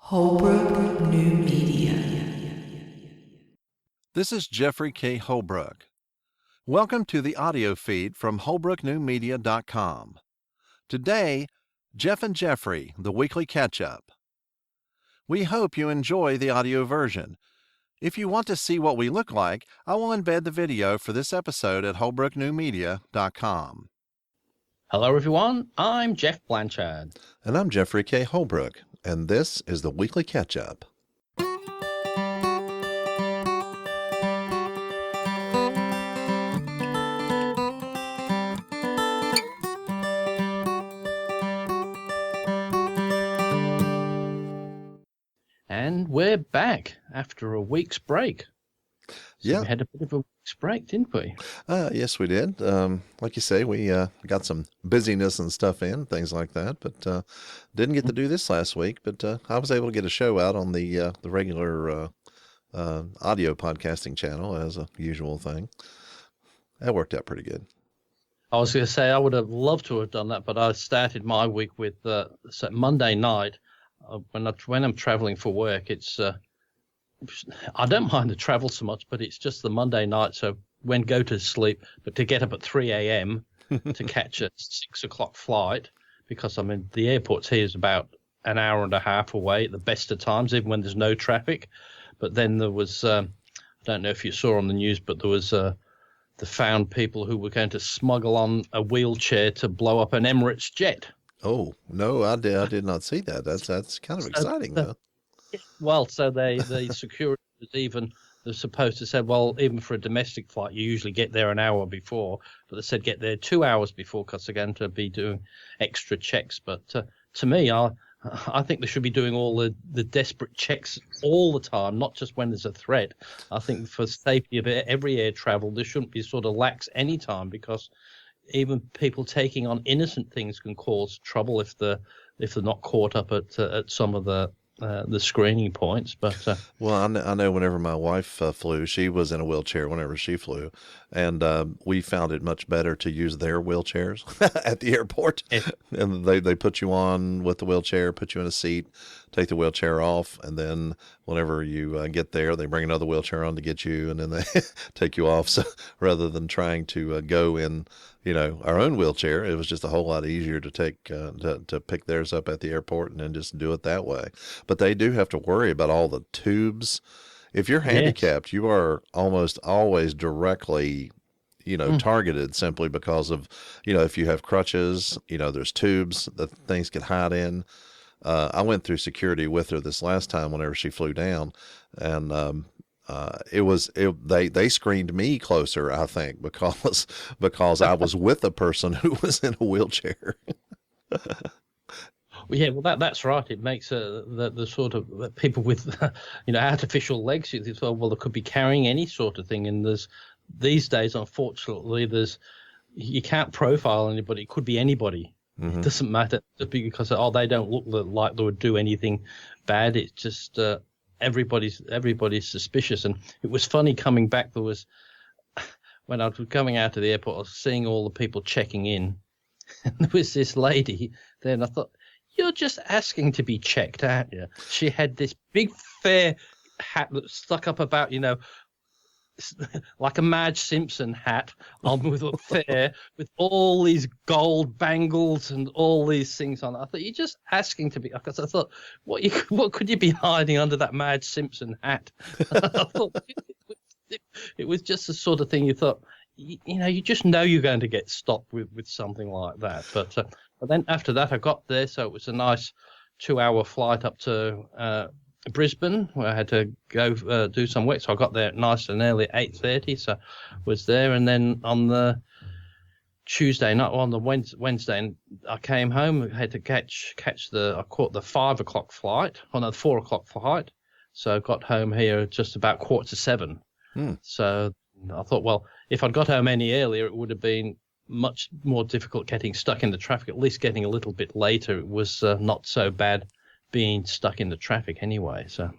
Holbrook New Media. This is Jeffrey K. Holbrook. Welcome to the audio feed from holbrooknewmedia.com. Today, Geoff and Jeffrey, the weekly catch-up. We hope you enjoy the audio version. If you want to see what we look like, I will embed the video for this episode at holbrooknewmedia.com. Hello, everyone. I'm Geoff Blanchard. And I'm Jeffrey K. Holbrook, and this is the weekly catch-up. And we're back after a week's break. So we had a bit of a week's break, didn't we? Yes, we did. Like you say, we got some busyness and stuff in, things like that, but didn't get to do this last week. But I was able to get a show out on the regular audio podcasting channel as a usual thing. That worked out pretty good. I was going to say I would have loved to have done that, but I started my week with Monday night. When I'm traveling for work, I don't mind the travel so much, but it's just the Monday night. So when go to sleep, but to get up at 3 a.m. to catch a 6 o'clock flight, because the airport here is about an hour and a half away at the best of times, even when there's no traffic. But then there was, I don't know if you saw on the news, but there was the found people who were going to smuggle on a wheelchair to blow up an Emirates jet. Oh, no, I did not see that. That's kind of exciting, though. Well, so the security they're supposed to say, well, even for a domestic flight, you usually get there an hour before, but they said get there 2 hours before because they're going to be doing extra checks. But to me, I think they should be doing all the desperate checks all the time, not just when there's a threat. I think for safety of every air travel, there shouldn't be sort of lax any time, because even people taking on innocent things can cause trouble if they're not caught up at some of the screening points. But well, I know whenever my wife flew, she was in a wheelchair whenever she flew, and we found it much better to use their wheelchairs at the airport. And they put you on with the wheelchair, put you in a seat, take the wheelchair off, and then whenever you get there, they bring another wheelchair on to get you, and then they take you off. So rather than trying to go in, our own wheelchair, it was just a whole lot easier to take to pick theirs up at the airport and then just do it that way. But they do have to worry about all the tubes. If you're handicapped, you are almost always directly, targeted simply because of, if you have crutches, there's tubes that things can hide in. I went through security with her this last time whenever she flew down, and they screened me closer, I think, because I was with a person who was in a wheelchair. Well, yeah, that's right. It makes the sort of people with artificial legs. You think, well, they could be carrying any sort of thing. And these days, unfortunately, you can't profile anybody. It could be anybody. Mm-hmm. It doesn't matter just because they don't look like they would do anything bad. It's just everybody's suspicious. And it was funny coming back. When I was coming out of the airport, I was seeing all the people checking in, and there was this lady there, and I thought, you're just asking to be checked, aren't you? She had this big fair hat that stuck up about, like a Madge Simpson hat on with a fair, with all these gold bangles and all these things on. I thought, you're just asking to be, because I thought, what could you be hiding under that Madge Simpson hat? I thought it was just the sort of thing you thought, you just know you're going to get stopped with something like that. But then after that, I got there, so it was a nice 2-hour flight up to Brisbane, where I had to go do some work. So I got there nice and early at 8:30, so was there. And then on the Tuesday night, on the Wednesday, I came home. I had to I caught the 5 o'clock flight, the 4 o'clock flight. So I got home here just about 6:45. So I thought, well, if I'd got home any earlier, it would have been much more difficult getting stuck in the traffic. At least getting a little bit later, it was not so bad being stuck in the traffic anyway. So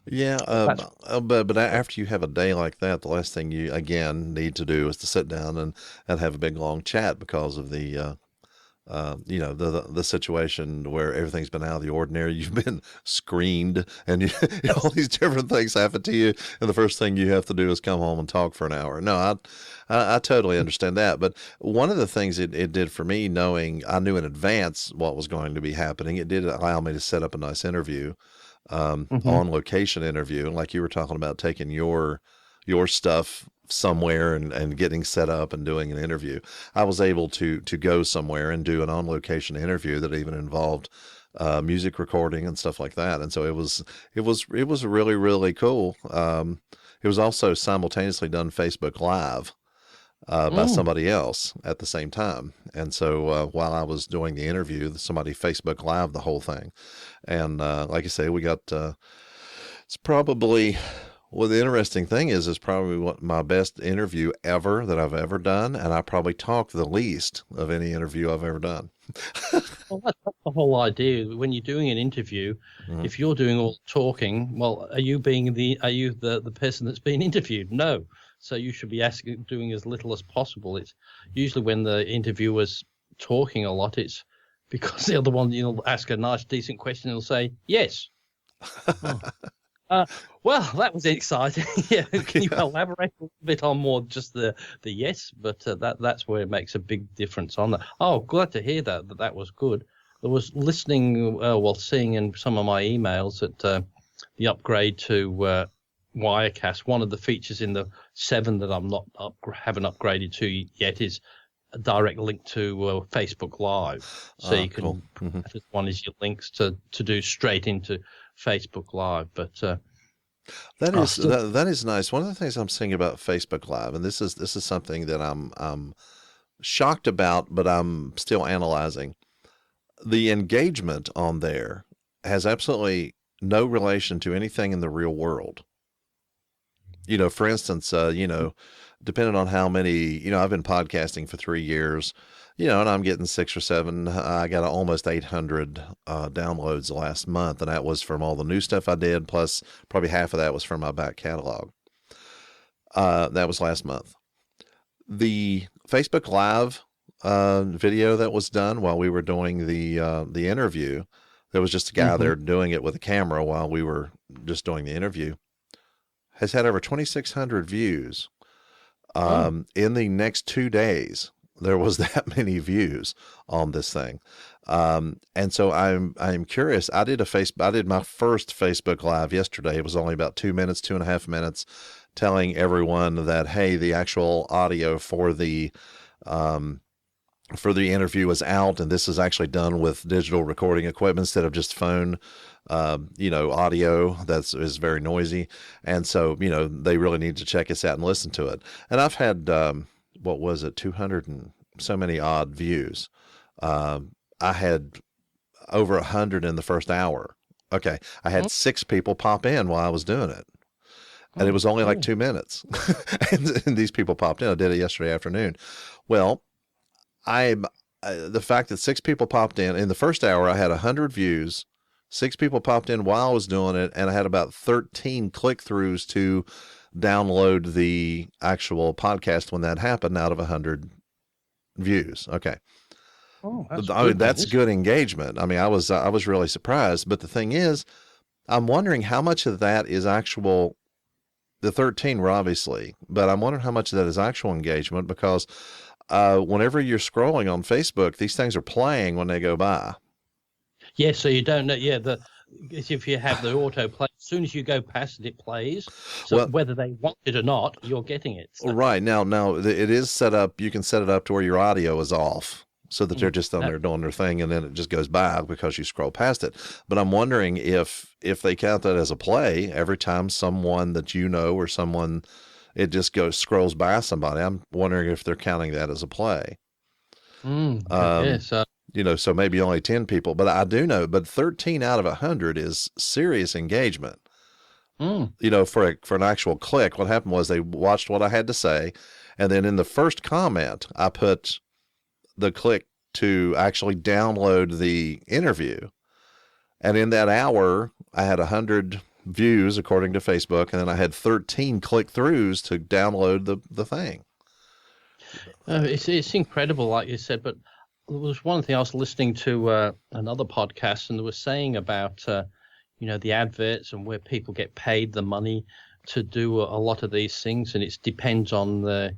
yeah, but after you have a day like that, the last thing you again need to do is to sit down and have a big long chat because of the the situation where everything's been out of the ordinary. You've been screened, and all these different things happen to you, and the first thing you have to do is come home and talk for an hour. No, I totally understand that. But one of the things it did for me, knowing I knew in advance what was going to be happening, it did allow me to set up a nice interview, on location interview, and like you were talking about, taking your stuff somewhere and getting set up and doing an interview. I was able to go somewhere and do an on location interview that even involved music recording and stuff like that. And so it was really, really cool. It was also simultaneously done Facebook Live by somebody else at the same time. And so while I was doing the interview, somebody Facebook Live the whole thing. And like I say, we got it's probably, well, the interesting thing is probably what my best interview ever that I've ever done, and I probably talk the least of any interview I've ever done. Well, that's the whole idea. When you're doing an interview, if you're doing all the talking, well, are you the person that's being interviewed? No. So you should be doing as little as possible. It's usually when the interviewer's talking a lot, it's because the other one, ask a nice, decent question, and they'll say yes. Well, that was exciting. Yeah, can you elaborate a little bit on more just the yes? But that's where it makes a big difference on that. Oh, glad to hear that was good. I was listening, seeing in some of my emails that the upgrade to Wirecast, one of the features in the 7 that I'm haven't upgraded to yet is a direct link to Facebook Live. So you can, cool. One is your links to do straight into Facebook Live. But that is nice. One of the things I'm seeing about Facebook Live, and this is something that I'm shocked about, but I'm still analyzing. The engagement on there has absolutely no relation to anything in the real world. For instance, depending on how many, I've been podcasting for 3 years, and I'm getting 6 or 7. I got almost 800 downloads last month, and that was from all the new stuff I did, plus probably half of that was from my back catalog. That was last month. The Facebook Live video that was done while we were doing the interview, there was just a guy there doing it with a camera while we were just doing the interview, has had over 2,600 views. In the next 2 days, there was that many views on this thing. And so I'm curious. I did my first Facebook Live yesterday. It was only about 2.5 minutes, telling everyone that, hey, the actual audio for the interview is out, and this is actually done with digital recording equipment instead of just phone audio is very noisy. And so, they really need to check us out and listen to it. And I've had, 200 and so many odd views. I had over 100 in the first hour. Okay. I had 6 people pop in while I was doing it. And it was only like 2 minutes. and these people popped in. I did it yesterday afternoon. Well, the fact that 6 people popped in the first hour, I had 100 views. 6 people popped in while I was doing it, and I had about 13 click-throughs to download the actual podcast when that happened out of 100 views. Okay. Oh, that's good engagement. I was really surprised. But the thing is, I'm wondering how much of that is actual. The 13 were obviously, but I'm wondering how much of that is actual engagement, because whenever you're scrolling on Facebook, these things are playing when they go by. Yeah, so you don't know. Yeah, if you have the autoplay, as soon as you go past it, it plays. So whether they want it or not, you're getting it. So. Right. Now, it is set up. You can set it up to where your audio is off, so that they're just on there doing their thing, and then it just goes by because you scroll past it. But I'm wondering if they count that as a play every time someone that or someone, it just scrolls by somebody. I'm wondering if they're counting that as a play. Yes. So maybe only 10 people, but I do know, but 13 out of 100 is serious engagement. For an actual click. What happened was they watched what I had to say, and then in the first comment, I put the click to actually download the interview. And in that hour, I had 100 views according to Facebook, and then I had 13 click-throughs to download the thing. It's incredible, like you said, but there was one thing I was listening to another podcast, and they were saying about the adverts and where people get paid the money to do a lot of these things, and it depends on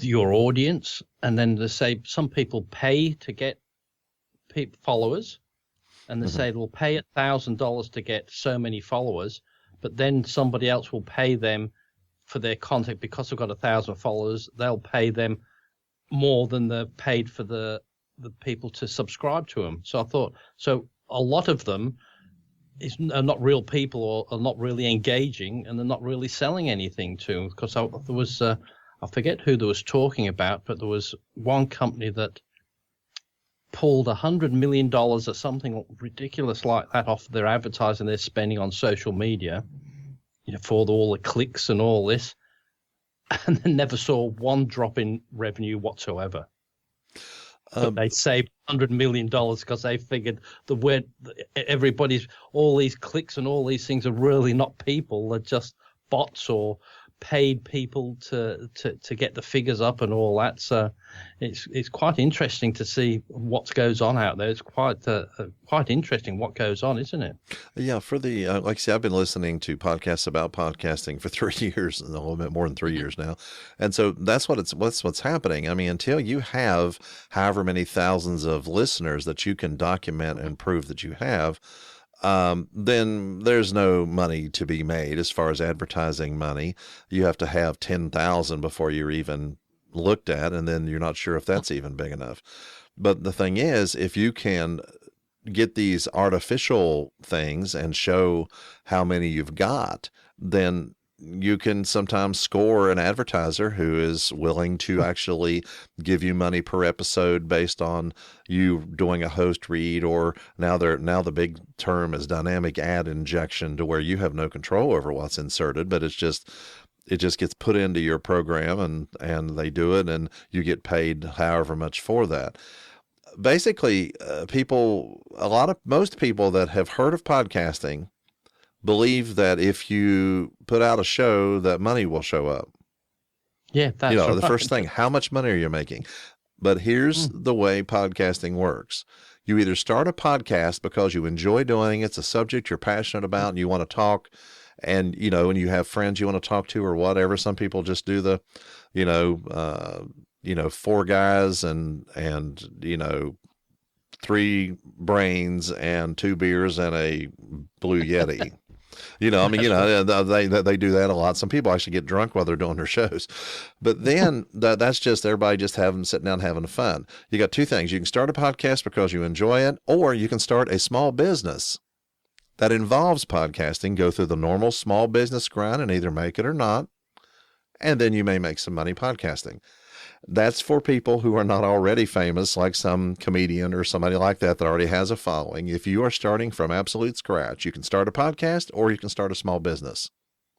your audience. And then they say some people pay to get followers, and they say they'll pay $1,000 to get so many followers, but then somebody else will pay them for their content because they've got 1,000 followers. They'll pay them more than they're paid for the people to subscribe to them. So I thought, so a lot of them are not real people, or are not really engaging, and they're not really selling anything to. Because there was, I forget who there was talking about, but there was one company that pulled $100 million or something ridiculous like that off their advertising they're spending on social media, for all the clicks and all this, and then never saw one drop in revenue whatsoever. But they saved $100 million because they figured all these clicks and all these things are really not people; they're just bots or paid people to get the figures up and all that. So it's quite interesting to see what goes on out there. It's quite interesting what goes on, isn't it? Yeah, for the like I said, I've been listening to podcasts about podcasting for 3 years, a little bit more than 3 years now, and so that's what's happening. I mean, until you have however many thousands of listeners that you can document and prove that you have, then there's no money to be made as far as advertising money. You have to have 10,000 before you're even looked at, and then you're not sure if that's even big enough. But the thing is, if you can get these artificial things and show how many you've got, then you can sometimes score an advertiser who is willing to actually give you money per episode based on you doing a host read, or now the big term is dynamic ad injection, to where you have no control over what's inserted, but it just gets put into your program and they do it, and you get paid however much for that. Basically, most people that have heard of podcasting believe that if you put out a show, that money will show up. Yeah, that's the first thing, how much money are you making? But here's the way podcasting works. You either start a podcast because you enjoy doing it, it's a subject you're passionate about, and you want to talk, and and you have friends you want to talk to or whatever. Some people just do the, 4 guys and 3 brains and 2 beers and a Blue Yeti. They do that a lot. Some people actually get drunk while they're doing their shows, but then that's just everybody just sitting down having fun. You got 2 things. You can start a podcast because you enjoy it, or you can start a small business that involves podcasting, go through the normal small business grind and either make it or not. And then you may make some money podcasting. That's for people who are not already famous, like some comedian or somebody like that already has a following. If you are starting from absolute scratch, you can start a podcast or you can start a small business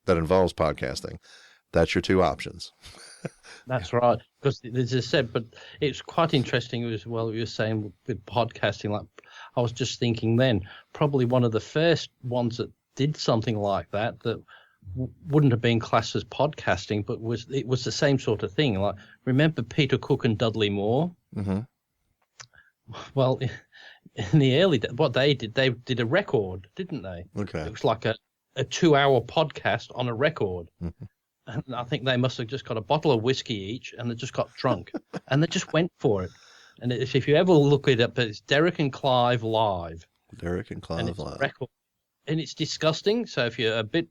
that involves podcasting. That's your 2 options. That's right. Because as I said, but it's quite interesting as well, you were saying with podcasting. Like, I was just thinking then, probably one of the first ones that did something like that wouldn't have been classed as podcasting, but it was the same sort of thing. Like, remember Peter Cook and Dudley Moore? Mm-hmm. Well, in the early days, what they did a record, didn't they? Okay. It was like a 2-hour podcast on a record. Mm-hmm. And I think they must have just got a bottle of whiskey each, and they just got drunk, and they just went for it. And if you ever look it up, it's Derek and Clive Live. Derek and Clive Live. Record. And it's disgusting. So if you're a bit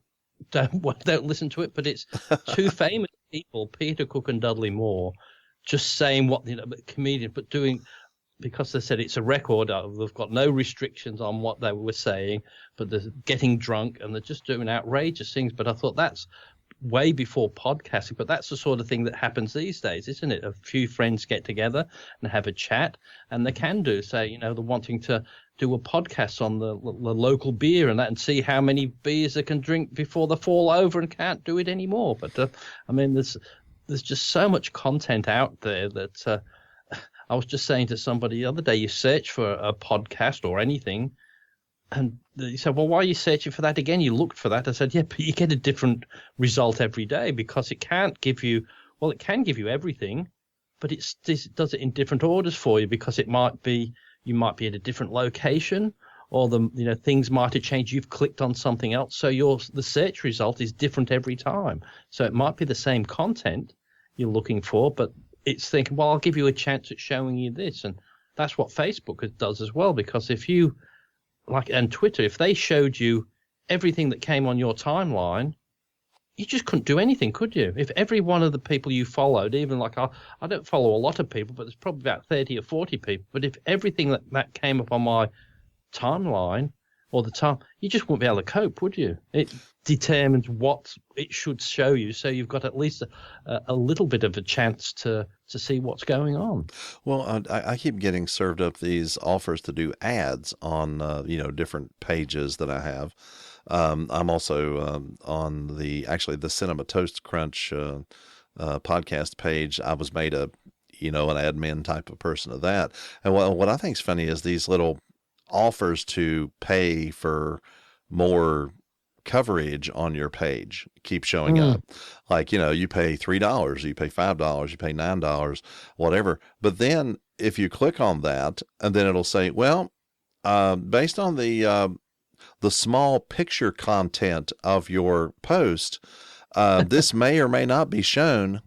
don't listen to it, but it's 2 famous people, Peter Cook and Dudley Moore, just saying comedian, but doing, because they said it's a record, they've got no restrictions on what they were saying, but they're getting drunk and they're just doing outrageous things. But I thought that's way before podcasting, but that's the sort of thing that happens these days, isn't it? A few friends get together and have a chat, and they can they're wanting to do a podcast on the local beer and that, and see how many beers they can drink before they fall over and can't do it anymore. But there's just so much content out there that I was just saying to somebody the other day, you search for a podcast or anything, and he said, well, why are you searching for that again? You looked for that. I said, yeah, but you get a different result every day, because it can't give you, well, it can give you everything, but it does it in different orders for you, because you might be at a different location, or things might have changed. You've clicked on something else, so the search result is different every time. So it might be the same content you're looking for, but it's thinking, well, I'll give you a chance at showing you this. And that's what Facebook does as well, because if you and Twitter, if they showed you everything that came on your timeline, you just couldn't do anything, could you? If every one of the people you followed, even I don't follow a lot of people, but there's probably about 30 or 40 people. But if everything that came up on my timeline all the time, you just wouldn't be able to cope, would you? It determines what it should show you, so you've got at least a little bit of a chance to see what's going on. Well, I keep getting served up these offers to do ads on different pages that I have. I'm also on the Cinema Toast Crunch podcast page. I was made an admin type of person of that. And what I think is funny is these little offers to pay for more coverage on your page keep showing up. Like, you pay $3, you pay $5, you pay $9, whatever. But then if you click on that, and then it'll say, well, based on the small picture content of your post, this may or may not be shown.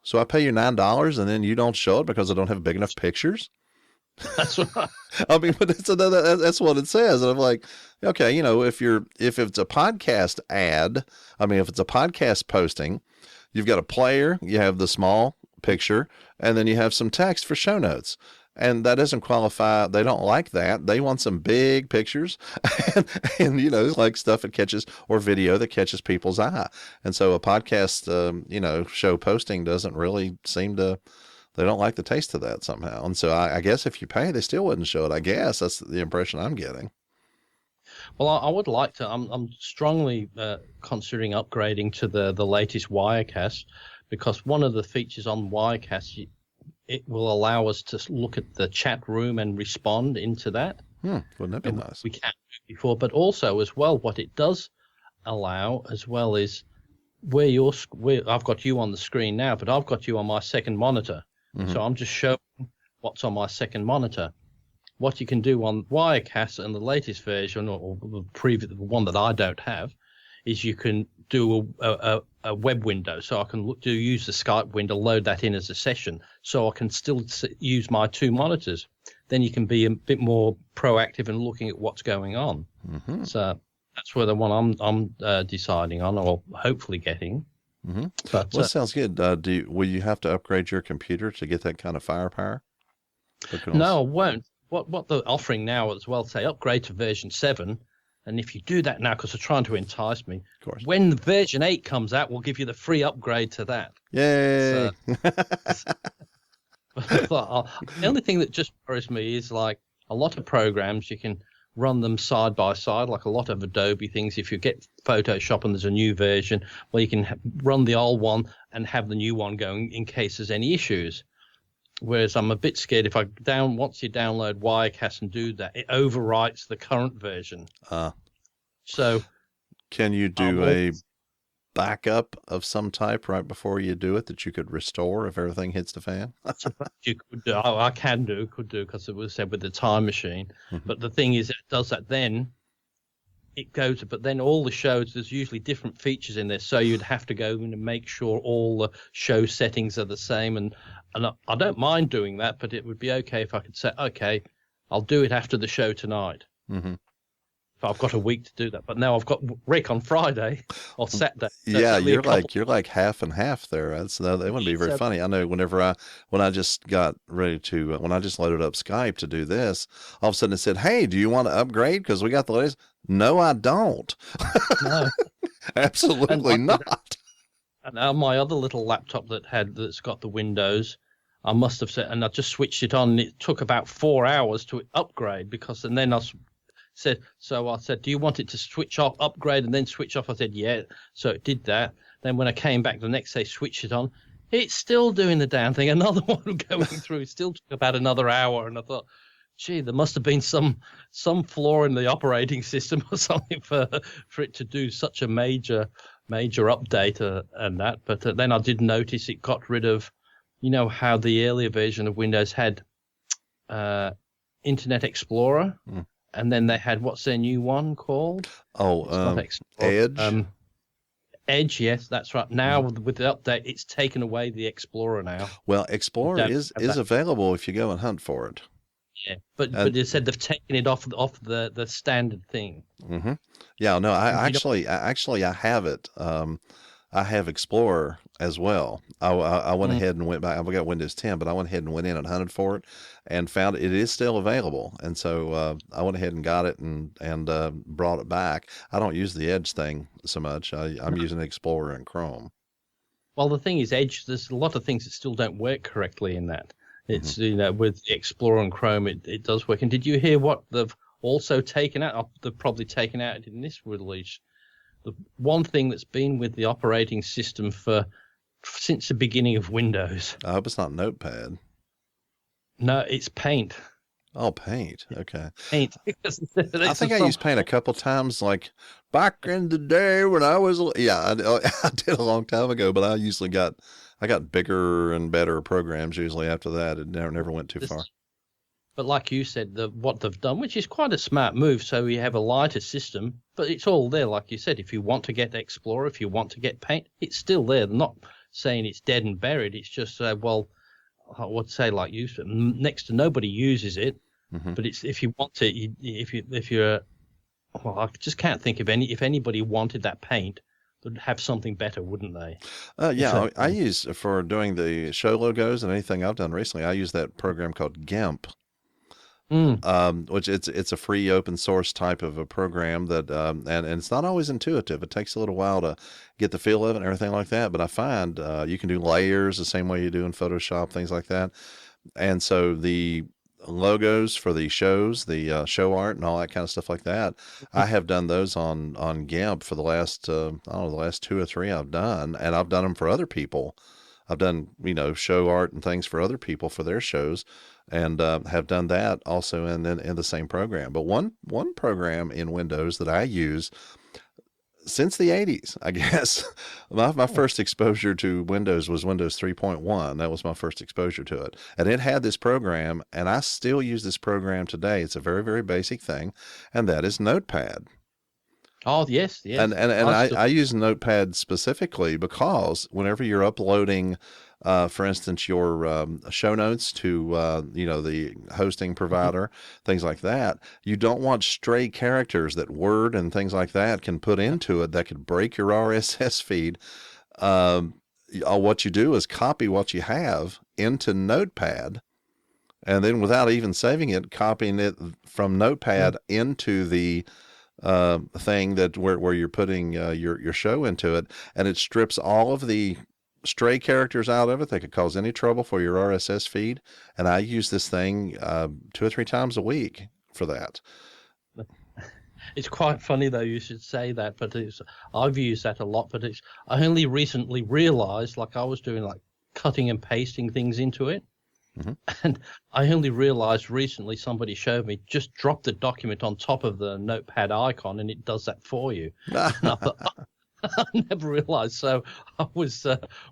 So I pay you $9 and then you don't show it because I don't have big enough pictures? That's right. I mean, but that's what it says. And I'm like, okay, if it's a podcast ad, if it's a podcast posting, you've got a player, you have the small picture, and then you have some text for show notes. And that doesn't qualify. They don't like that. They want some big pictures and like stuff that catches, or video that catches people's eye. And so a podcast, show posting doesn't really seem to, they don't like the taste of that somehow. And so I guess if you pay, they still wouldn't show it. I guess that's the impression I'm getting. Well, I would like to. I'm strongly considering upgrading to the latest Wirecast, because one of the features on Wirecast, it will allow us to look at the chat room and respond into that. Wouldn't that be nice? We can't do before, but also as well, what it does allow as well is where I've got you on the screen now, but I've got you on my second monitor. Mm-hmm. So I'm just showing what's on my second monitor. What you can do on Wirecast and the latest version, or the previous one that I don't have, is you can do a web window. So I can use the Skype window, load that in as a session, so I can still use my two monitors. Then you can be a bit more proactive in looking at what's going on. Mm-hmm. So that's where the one I'm deciding on, or hopefully getting. Mm-hmm. But sounds good. Will you have to upgrade your computer to get that kind of firepower? No, I won't. What they're offering now as well, say upgrade to version 7. And if you do that now, because they're trying to entice me, of course, when version 8 comes out, we'll give you the free upgrade to that. Yay! The only thing that just worries me is like a lot of programs, you can run them side by side, like a lot of Adobe things. If you get Photoshop and there's a new version, well, you can run the old one and have the new one going in case there's any issues. Whereas I'm a bit scared if once you download Wirecast and do that, it overwrites the current version. So can you do a backup of some type right before you do it that you could restore if everything hits the fan? You could do. I could do, because it was said with the time machine. Mm-hmm. But the thing is, it does that then. It goes, but then all the shows, there's usually different features in there, so you'd have to go in and make sure all the show settings are the same. And I don't mind doing that, but it would be okay if I could say, okay, I'll do it after the show tonight. Mm-hmm. If I've got a week to do that, but now I've got Rick on Friday or Saturday. So yeah, you're like half and half there. That wouldn't be very funny. I know when I just got ready to when I just loaded up Skype to do this, all of a sudden it said, "Hey, do you want to upgrade? Because we got the latest." No, I don't. No, absolutely not. And on my other little laptop that's got the Windows, I must have said, and I just switched it on. And it took about 4 hours to upgrade and then I said, do you want it to switch off, upgrade, and then switch off? I said, yeah. So it did that. Then when I came back the next day, switched it on. It's still doing the damn thing. Another one going through. It still took about another hour. And I thought, gee, there must have been some flaw in the operating system or something for it to do such a major major update and that. But then I did notice it got rid of, how the earlier version of Windows had Internet Explorer, and then they had, what's their new one called? Edge. Edge, yes, that's right. Now with the update, it's taken away the Explorer now. Well, Explorer is available if you go and hunt for it. Yeah, but they said they've taken it off the standard thing. Mm-hmm. Yeah, no, I have it. I have Explorer as well. I went ahead and went back. I've got Windows 10, but I went ahead and went in and hunted for it and found it is still available. And so I went ahead and got it and brought it back. I don't use the Edge thing so much. I'm using Explorer and Chrome. Well, the thing is, Edge, there's a lot of things that still don't work correctly in that. It's, with the Explorer and Chrome, it does work. And did you hear what they've also taken out? They've probably taken out in this release. The one thing that's been with the operating system since the beginning of Windows. I hope it's not Notepad. No, it's Paint. Oh, Paint. Okay. Paint. I think I used Paint a couple times, like back in the day when I was. Yeah, I did a long time ago, but I usually got bigger and better programs usually after that. It never went too far. But like you said, what they've done, which is quite a smart move, so we have a lighter system, but it's all there. Like you said, if you want to get Explorer, if you want to get Paint, it's still there. They're not saying it's dead and buried. It's just, I would say, like you said, next to nobody uses it. Mm-hmm. But it's if you want it, if you're, I just can't think of if anybody wanted that Paint, they'd have something better, wouldn't they? Yeah, I use for doing the show logos and anything I've done recently. I use that program called GIMP. Which it's a free open source type of a program that and it's not always intuitive. It takes a little while to get the feel of it and everything like that. But I find you can do layers the same way you do in Photoshop, things like that. And so the logos for the shows, the show art and all that kind of stuff like that, I have done those on GIMP for the last the last 2 or 3 I've done, and I've done them for other people. I've done show art and things for other people for their shows. And have done that also in the same program. But one program in Windows that I use since the 80s, I guess, my first exposure to Windows was Windows 3.1. That was my first exposure to it. And it had this program, and I still use this program today. It's a very, very basic thing, and that is Notepad. Oh, yes. And I use Notepad specifically because whenever you're uploading for instance, your show notes to, the hosting provider, things like that, you don't want stray characters that Word and things like that can put into it that could break your RSS feed. What you do is copy what you have into Notepad, and then without even saving it, copying it from Notepad into the thing that where you're putting your show into it, and it strips all of the stray characters out of it that could cause any trouble for your RSS feed. And I use this thing 2 or 3 times a week for that. It's quite funny though you should say that, but I've used that a lot. But I only recently realized, like I was doing like cutting and pasting things into it, and I only realized recently somebody showed me just drop the document on top of the Notepad icon and it does that for you. And I thought, I never realized. So I was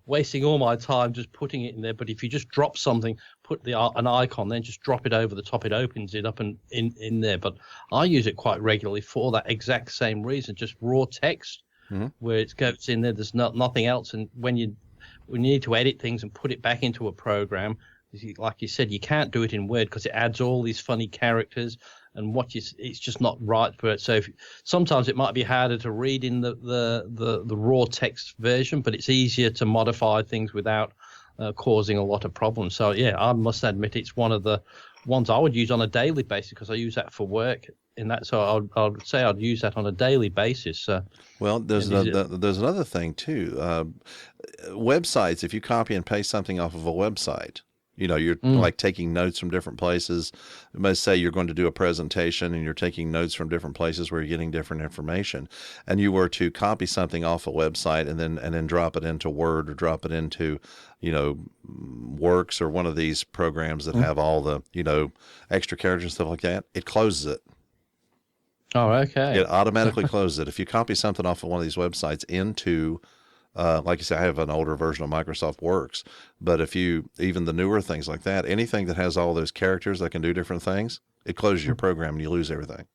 wasting all my time just putting it in there. But if you just drop something, put an icon, then just drop it over the top, it opens it up and in there. But I use it quite regularly for that exact same reason, just raw text where it goes in there. There's nothing else. And when you need to edit things and put it back into a program, like you said, you can't do it in Word because it adds all these funny characters. And it's just not right for it. So sometimes it might be harder to read in the raw text version, but it's easier to modify things without causing a lot of problems. So yeah, I must admit it's one of the ones I would use on a daily basis because I use that for work. In that, so I'd say I'd use that on a daily basis. Well, there's another thing too. Websites. If you copy and paste something off of a website. You're like taking notes from different places. Let's say you're going to do a presentation and you're taking notes from different places where you're getting different information, and you were to copy something off a website and then drop it into Word or drop it into, Works or one of these programs that have all the, extra characters and stuff like that. It closes it. Oh, okay. It automatically closes it. If you copy something off of one of these websites into, like you say, I have an older version of Microsoft Works, but if you, even the newer things like that, anything that has all those characters that can do different things, it closes your program and you lose everything.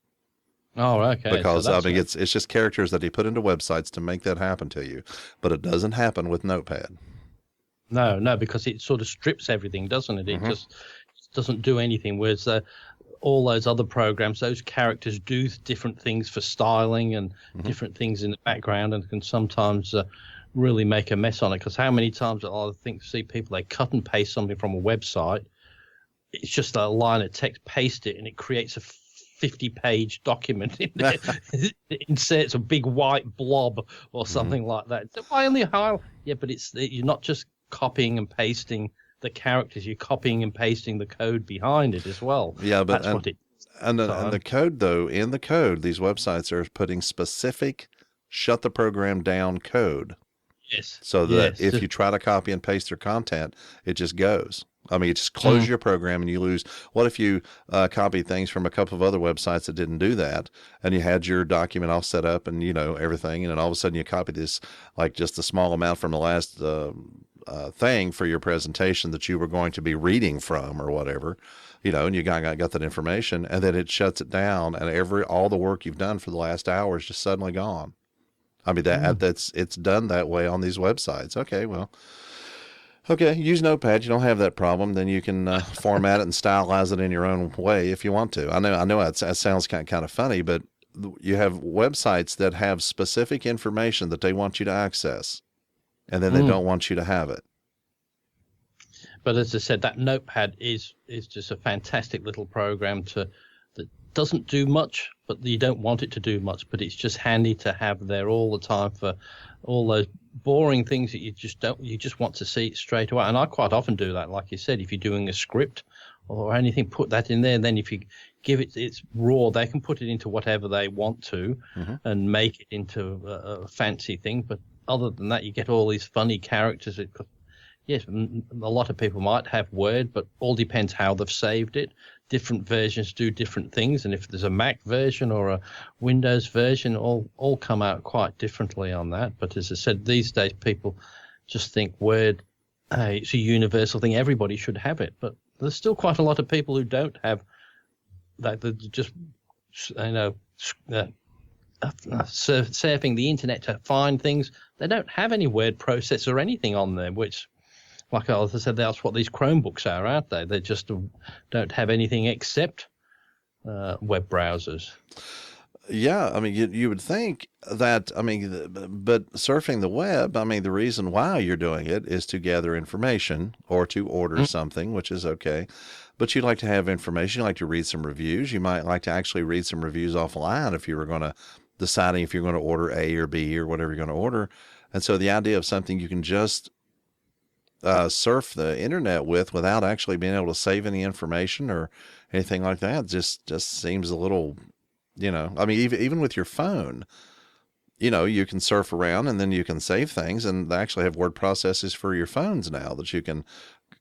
Oh, okay. Because So I mean, it's just characters that he put into websites to make that happen to you, but it doesn't happen with Notepad. No, because it sort of strips everything, doesn't it? It just doesn't do anything. Whereas all those other programs, those characters do different things for styling and different things in the background, and can sometimes really make a mess on it. Because how many times I see people, they cut and paste something from a website. It's just a line of text, paste it, and it creates a 50-page document in there. It inserts a big white blob or something like that. So why only highlight? Yeah, but you're not just copying and pasting the characters, you're copying and pasting the code behind it as well. Yeah, but that's what it. And the code, though, in the code, these websites are putting specific shut the program down code. Yes. So that if you try to copy and paste their content, it just goes. I mean, you just close your program and you lose. What if you copy things from a couple of other websites that didn't do that, and you had your document all set up and, everything, and then all of a sudden you copy this, like just a small amount from the last thing for your presentation that you were going to be reading from or whatever, and you got that information, and then it shuts it down, and all the work you've done for the last hour is just suddenly gone. I mean, it's done that way on these websites. Okay, use Notepad. You don't have that problem. Then you can format it and stylize it in your own way if you want to. I know that sounds kind of funny, but you have websites that have specific information that they want you to access, and then they don't want you to have it. But as I said, that Notepad is just a fantastic little program that doesn't do much, but you don't want it to do much. But it's just handy to have there all the time for all those boring things that you just want to see it straight away. And I quite often do that. Like you said, if you're doing a script or anything, put that in there. And then if you give it its raw, they can put it into whatever they want to and make it into a fancy thing. But other than that, you get all these funny characters. Yes, a lot of people might have Word, but all depends how they've saved it. Different versions do different things, and if there's a Mac version or a Windows version, all come out quite differently on that. But as I said, these days people just think Word, it's a universal thing. Everybody should have it, but there's still quite a lot of people who don't have that. They're just surfing the internet to find things. They don't have any word processor or anything on there, which, like I said, that's what these Chromebooks are, aren't they? They just don't have anything except web browsers. Yeah, I mean, you would think that, I mean, but surfing the web, I mean, the reason why you're doing it is to gather information or to order something, which is okay. But you'd like to have information, you like to read some reviews. You might like to actually read some reviews offline if you were going to, deciding if you're going to order A or B or whatever you're going to order. And so the idea of something you can just surf the internet without actually being able to save any information or anything like that just seems a little, I mean, even with your phone, you can surf around and then you can save things, and they actually have word processors for your phones now that you can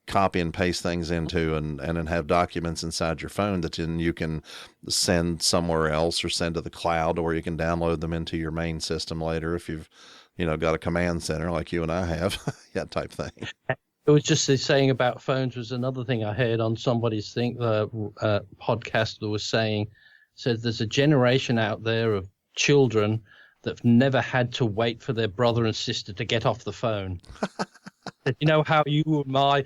copy and paste things into and then have documents inside your phone that then you can send somewhere else or send to the cloud, or you can download them into your main system later if you've got a command center like you and I have, that type thing. It was just saying about phones was another thing I heard on somebody's podcast that was said there's a generation out there of children that've never had to wait for their brother and sister to get off the phone. You know how you and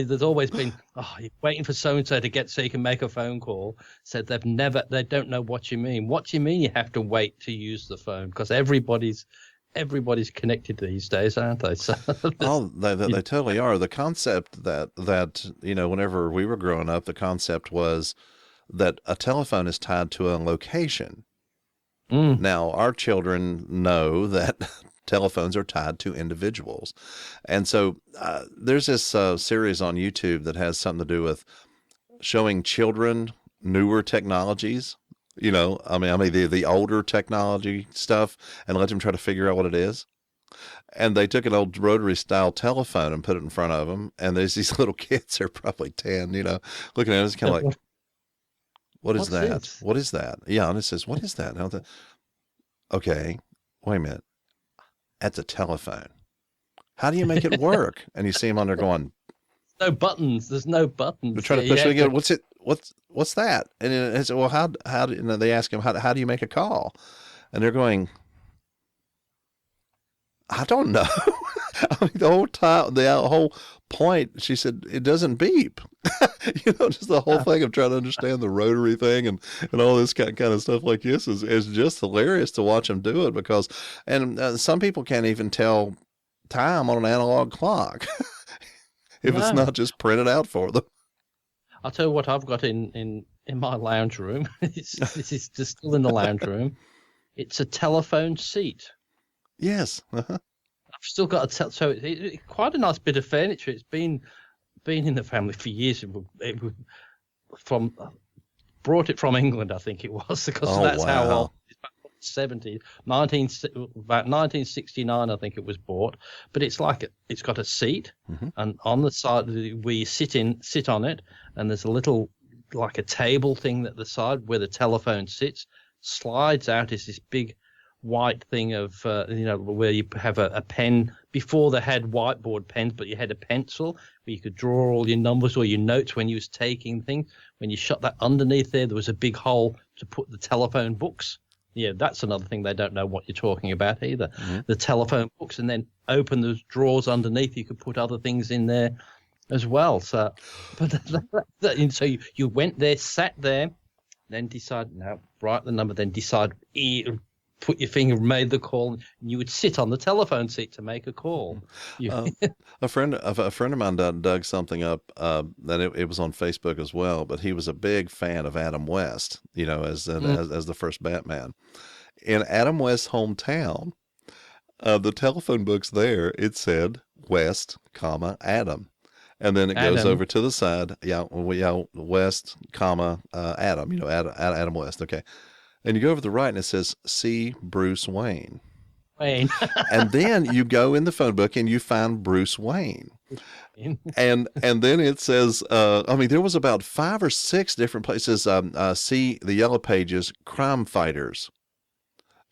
there's always been, you're waiting for so-and-so to get so you can make a phone call. Said they don't know what you mean. What do you mean you have to wait to use the phone? Because everybody's connected these days, aren't they? So they totally are. The concept that whenever we were growing up, the concept was that a telephone is tied to a location. Now, our children know that telephones are tied to individuals. And so there's this series on YouTube that has something to do with showing children newer technologies. I mean the older technology stuff, and let them try to figure out what it is. And they took an old rotary style telephone and put it in front of them. And there's these little kids, they're probably 10, looking at it, it's kind of like, What is What's that? this? What is that? Yeah, and it says, what is that? Okay, wait a minute. That's a telephone. How do you make it work? And you see him on there going, No buttons. There's no buttons. they're trying to Yeah, push you it have again. What's that? And it's, well, how do, and they ask him, how do you make a call? And they're going, I don't know. I mean, the whole time, the whole point, she said, it doesn't beep. Just the whole thing of trying to understand the rotary thing and all this kind of stuff like this is just hilarious to watch them do it because, and some people can't even tell time on an analog clock if it's No. not just printed out for them. I'll tell you what I've got in my lounge room. This is just still in the lounge room. It's a telephone seat. Yes. Uh-huh. I've still got so it's quite a nice bit of furniture. It's been in the family for years. It brought it from England, I think it was, because that's how old. It's about 1969, I think it was bought. But it's like it's got a seat, and on the side we sit on it, and there's a little like a table thing at the side where the telephone sits. Slides out is this big white thing of where you have a pen. Before they had whiteboard pens, but you had a pencil where you could draw all your numbers or your notes when you was taking things. When you shut that underneath there was a big hole to put the telephone books. Yeah, that's another thing they don't know what you're talking about either. The telephone books, and then open those drawers underneath. You could put other things in there as well. So, so you went there, sat there, then decide, no, write the number, then decide, put your finger, made the call, and you would sit on the telephone seat to make a call. A friend of mine dug something up that it was on Facebook as well, but he was a big fan of Adam West, as the first Batman. In Adam West's hometown, the telephone books there, it said West, Adam. And then it goes over to the side, West, Adam, Adam West, okay. And you go over to the right and it says, see Bruce Wayne. And then you go in the phone book and you find Bruce Wayne. and then it says, there was about 5 or 6 different places, see the Yellow Pages, Crime Fighters.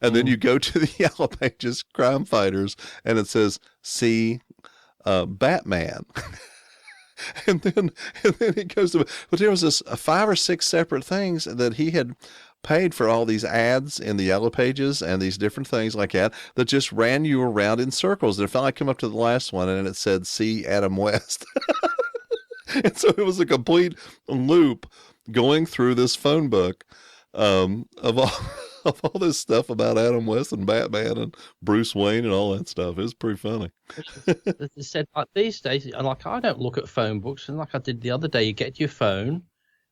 And then you go to the Yellow Pages, Crime Fighters, and it says, see Batman. and then it goes to, but there was 5 or 6 separate things that he had paid for all these ads in the Yellow Pages and these different things like that just ran you around in circles. And finally I come up to the last one and it said, see Adam West. And so it was a complete loop going through this phone book of all this stuff about Adam West and Batman and Bruce Wayne and all that stuff. It was pretty funny. They said, like, these days, like, I don't look at phone books, and like I did the other day, you get your phone,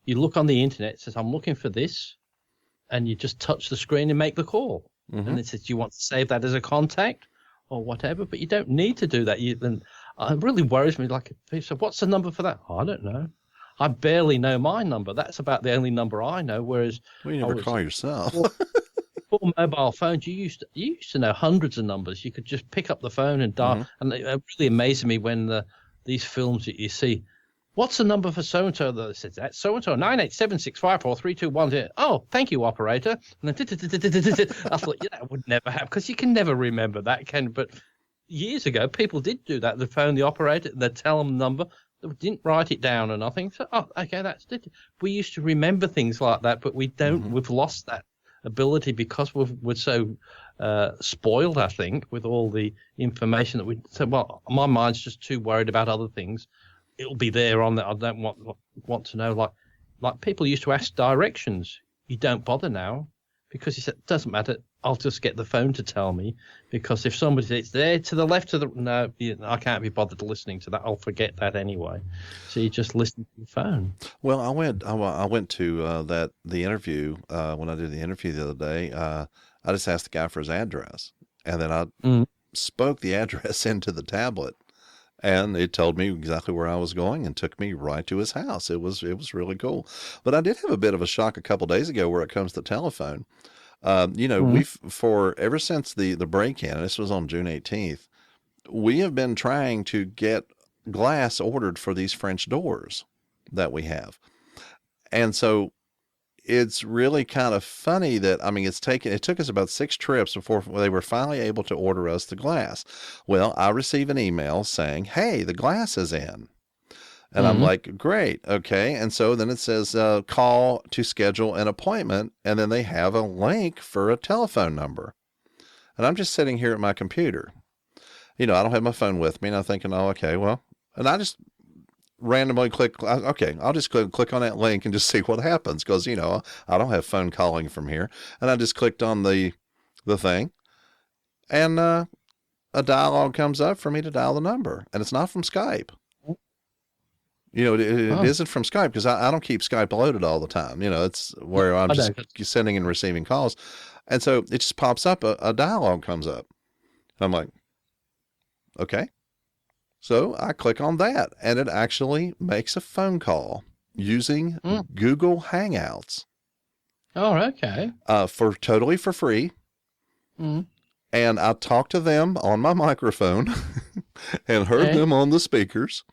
you look on the internet, it says, I'm looking for this, and you just touch the screen and make the call. And it says, do you want to save that as a contact or whatever? But you don't need to do that. Then it really worries me. Like, people say, what's the number for that? I don't know. I barely know my number. That's about the only number I know. Whereas, well, you never call yourself. Before mobile phones, you used to know hundreds of numbers. You could just pick up the phone and dial. And it really amazes me when these films that you see. What's the number for so-and-so? That says that so-and-so, 987654321. Oh, thank you, operator. And then I thought, that would never happen because you can never remember that. But years ago, people did do that. They'd phone the operator, they'd tell them the number. They didn't write it down or nothing. So, okay, that's it. We used to remember things like that, but we don't. We've lost that ability because we're so spoiled, I think, with all the information that we. So, well, my mind's just too worried about other things. It'll be there on that. I don't want to know. Like people used to ask directions. You don't bother now because you said it doesn't matter. I'll just get the phone to tell me because if somebody says it's there to the left of the no, I can't be bothered listening to that. I'll forget that anyway. So you just listen to the phone. Well, I went to the interview when I did the interview the other day. I just asked the guy for his address, and then I spoke the address into the tablet. And it told me exactly where I was going and took me right to his house. It was really cool. But I did have a bit of a shock a couple days ago where it comes to telephone. We've ever since the break-in, this was on June 18th, we have been trying to get glass ordered for these French doors that we have. And so it's really kind of funny that, I mean, it took us about 6 trips before they were finally able to order us the glass. Well, I receive an email saying, hey, the glass is in. And I'm like, great. Okay. And so then it says, call to schedule an appointment. And then they have a link for a telephone number. And I'm just sitting here at my computer. I don't have my phone with me. And I'm thinking, oh, okay, well, and I just randomly click, okay, I'll just click on that link and just see what happens. Cause I don't have phone calling from here. And I just clicked on the thing, and, a dialogue comes up for me to dial the number, and it's not from Skype. It isn't from Skype, because I don't keep Skype loaded all the time. It's where I'm just sending and receiving calls. And so it just pops up, a dialogue comes up. I'm like, okay. So I click on that, and it actually makes a phone call using Google Hangouts. Oh, okay. Totally for free. Mm. And I talked to them on my microphone and heard them on the speakers,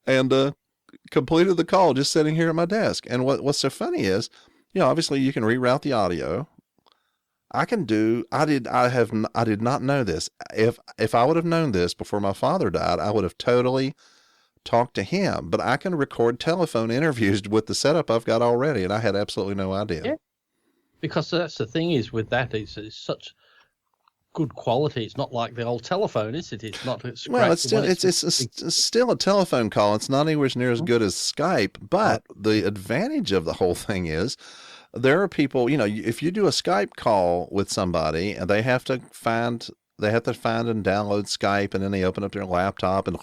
and completed the call just sitting here at my desk. And what's so funny is, obviously you can reroute the audio. I did not know this. If I would have known this before my father died, I would have totally talked to him. But I can record telephone interviews with the setup I've got already, and I had absolutely no idea. Yeah. Because that's the thing is with that, it's such good quality. It's not like the old telephone, is it? It's not. It's still a telephone call. It's not anywhere near as good as Skype. But the advantage of the whole thing is, there are people, if you do a Skype call with somebody and they have to find and download Skype, and then they open up their laptop and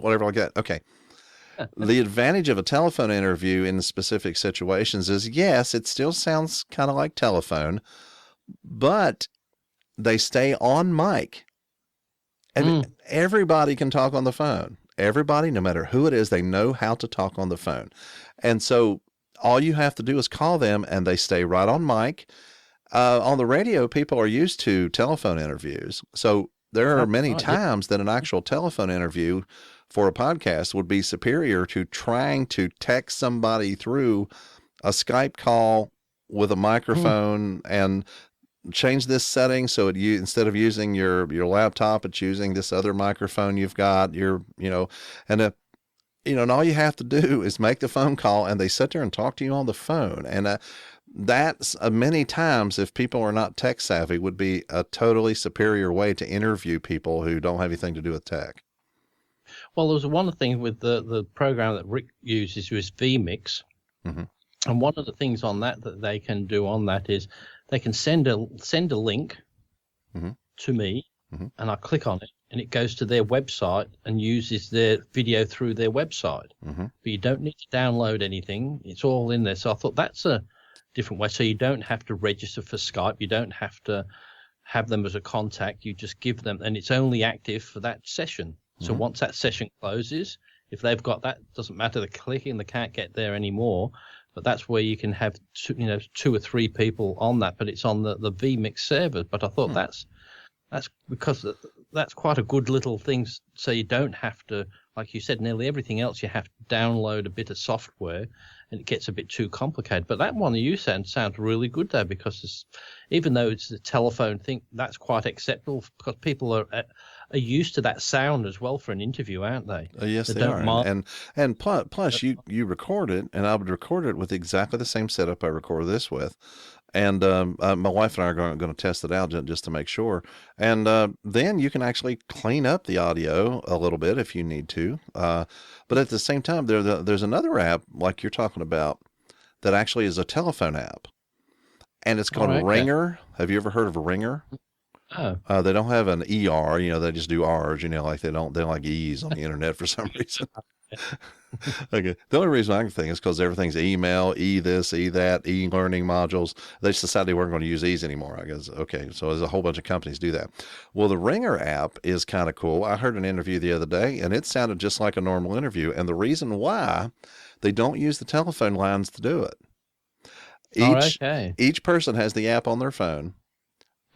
whatever like that. Okay. The advantage of a telephone interview in specific situations is, yes, it still sounds kind of like telephone, but they stay on mic. Everybody can talk on the phone. Everybody, no matter who it is, they know how to talk on the phone. And so all you have to do is call them, and they stay right on mic. On the radio, people are used to telephone interviews. So there are many times that an actual telephone interview for a podcast would be superior to trying to text somebody through a Skype call with a microphone and change this setting so instead of using your laptop, it's using this other microphone you've got. And all you have to do is make the phone call, and they sit there and talk to you on the phone. And that's many times, if people are not tech savvy, would be a totally superior way to interview people who don't have anything to do with tech. Well, there's one thing with the program that Rick uses is vMix. Mm-hmm. And one of the things on that they can do on that is they can send a link to me, and I click on it, and it goes to their website and uses their video through their website. Mm-hmm. But you don't need to download anything. It's all in there. So I thought that's a different way. So you don't have to register for Skype. You don't have to have them as a contact. You just give them, and it's only active for that session. So once that session closes, if they've got that, doesn't matter, they're clicking, they can't get there anymore. But that's where you can have 2 or 3 people on that, but it's on the vMix server. But I thought that's because that's quite a good little thing. So you don't have to, like you said, nearly everything else you have to download a bit of software, and it gets a bit too complicated. But that one you said sounds really good there, because even though it's the telephone thing, that's quite acceptable, because people are used to that sound as well for an interview, aren't they? Yes, they are. And plus you record it, and I would record it with exactly the same setup I record this with. And my wife and I are going to test it out just to make sure. And then you can actually clean up the audio a little bit if you need to. But at the same time, there's another app like you're talking about that actually is a telephone app. And it's called Ringer. Have you ever heard of Ringer? Oh. They don't have an ER, they just do R's, like they don't like E's on the internet for some reason. Okay. The only reason I can think is because everything's email, this, that, e-learning modules. They just decided they weren't going to use E's anymore, I guess. Okay. So there's a whole bunch of companies do that. Well, the Ringer app is kind of cool. I heard an interview the other day, and it sounded just like a normal interview. And the reason why they don't use the telephone lines to do it. Each person has the app on their phone.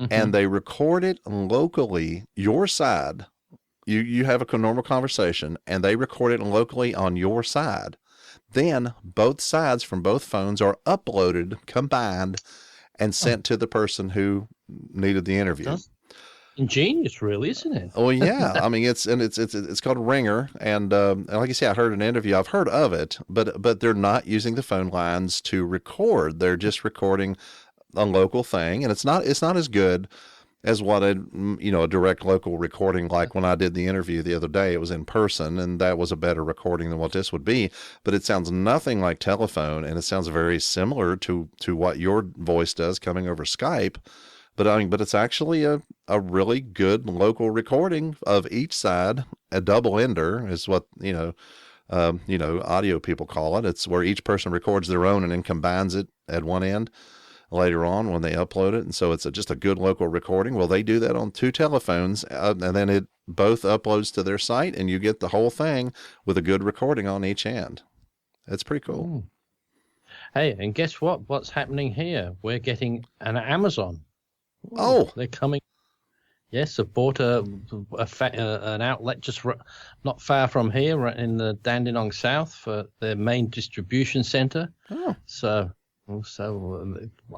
Mm-hmm. And they record it locally, your side. You have a normal conversation, and they record it locally on your side. Then both sides from both phones are uploaded, combined, and sent to the person who needed the interview. That's ingenious, really, isn't it? Oh yeah, I mean it's called Ringer, and like I say, I heard an interview. I've heard of it, but they're not using the phone lines to record. They're just recording a local thing, and it's not as good as what a direct local recording, like when I did the interview the other day. It was in person, and that was a better recording than what this would be. But it sounds nothing like telephone, and it sounds very similar to what your voice does coming over Skype. But it's actually a really good local recording of each side. A double ender is what audio people call it. It's where each person records their own and then combines it at one end later on when they upload it. And so it's just a good local recording. Well, they do that on 2 telephones, and then it both uploads to their site, and you get the whole thing with a good recording on each end. It's pretty cool. Ooh. Hey, and guess what? What's happening here? We're getting an Amazon. Ooh, oh, they're coming. Yes, I bought an outlet just not far from here, right in the Dandenong South, for their main distribution center. Oh. So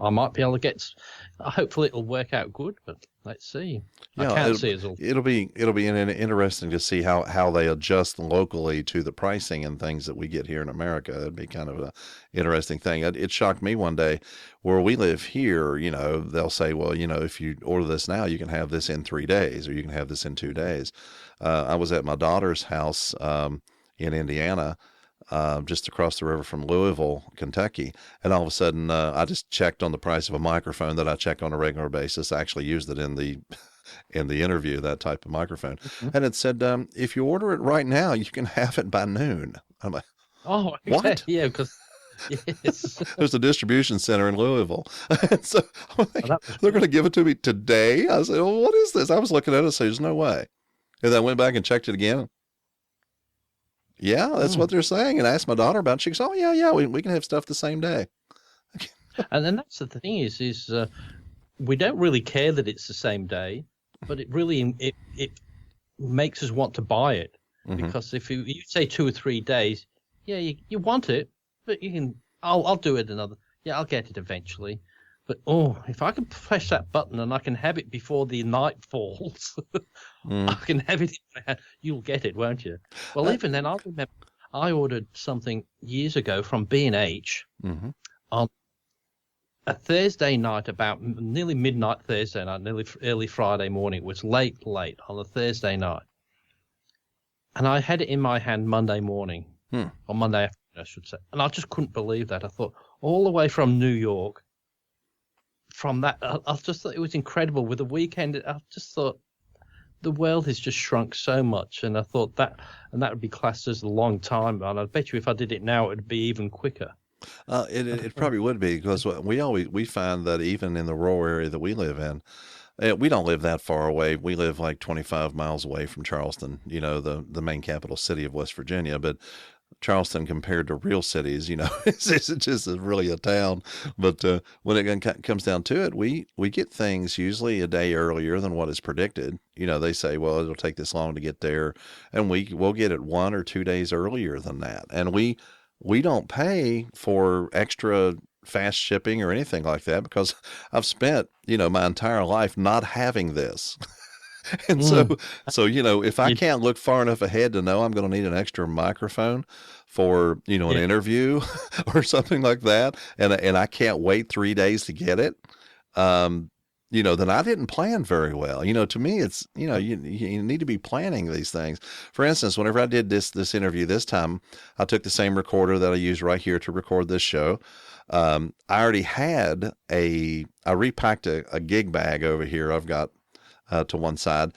I might be able to get. Hopefully, it'll work out good, but let's see. Yeah, I can't see it all. It'll be interesting to see how they adjust locally to the pricing and things that we get here in America. It'd be kind of an interesting thing. It shocked me one day where we live here. They'll say, well, if you order this now, you can have this in 3 days, or you can have this in 2 days. I was at my daughter's house in Indiana, just across the river from Louisville, Kentucky. And all of a sudden, I just checked on the price of a microphone that I check on a regular basis. I actually used it in the interview, that type of microphone. Mm-hmm. And it said, if you order it right now, you can have it by noon. I'm like, oh, okay. What? Yeah, because yes. There's a distribution center in Louisville. And so I'm like, they're going to give it to me today? I said, well, what is this? I was looking at it and said, there's no way. And then I went back and checked it again. Yeah, that's what they're saying. And I asked my daughter about it. She goes, oh, yeah, we can have stuff the same day. And then that's the thing is we don't really care that it's the same day, but it really it makes us want to buy it. Mm-hmm. Because if you say 2 or 3 days, yeah, you want it, but you can, I'll do it I'll get it eventually. But, if I can press that button and I can have it before the night falls, I can have it in my hand, you'll get it, won't you? Well, even then, I remember I ordered something years ago from B&H on a Thursday night, about nearly midnight Thursday night, nearly early Friday morning. It was late on a Thursday night. And I had it in my hand Monday morning, or Monday afternoon, I should say. And I just couldn't believe that. I thought, all the way from New York, from that, I just thought it was incredible. With the weekend, I just thought the world has just shrunk so much, and I thought that would be classed as a long time. And I bet you if I did it now, it would be even quicker. It probably would be, because we find that even in the rural area that we live in, we don't live that far away. We live like 25 miles away from Charleston, the main capital city of West Virginia, but Charleston, compared to real cities, it's just really a town. But when it comes down to it, we get things usually a day earlier than what is predicted. They say, well, it'll take this long to get there, and we'll get it 1 or 2 days earlier than that. And we don't pay for extra fast shipping or anything like that, because I've spent, my entire life not having this. And so, if I can't look far enough ahead to know I'm going to need an extra microphone for, an interview or something like that, and I can't wait 3 days to get it, then I didn't plan very well. To me, it's, you need to be planning these things. For instance, whenever I did this interview this time, I took the same recorder that I use right here to record this show. I already had I repacked a gig bag over here. I've got to one side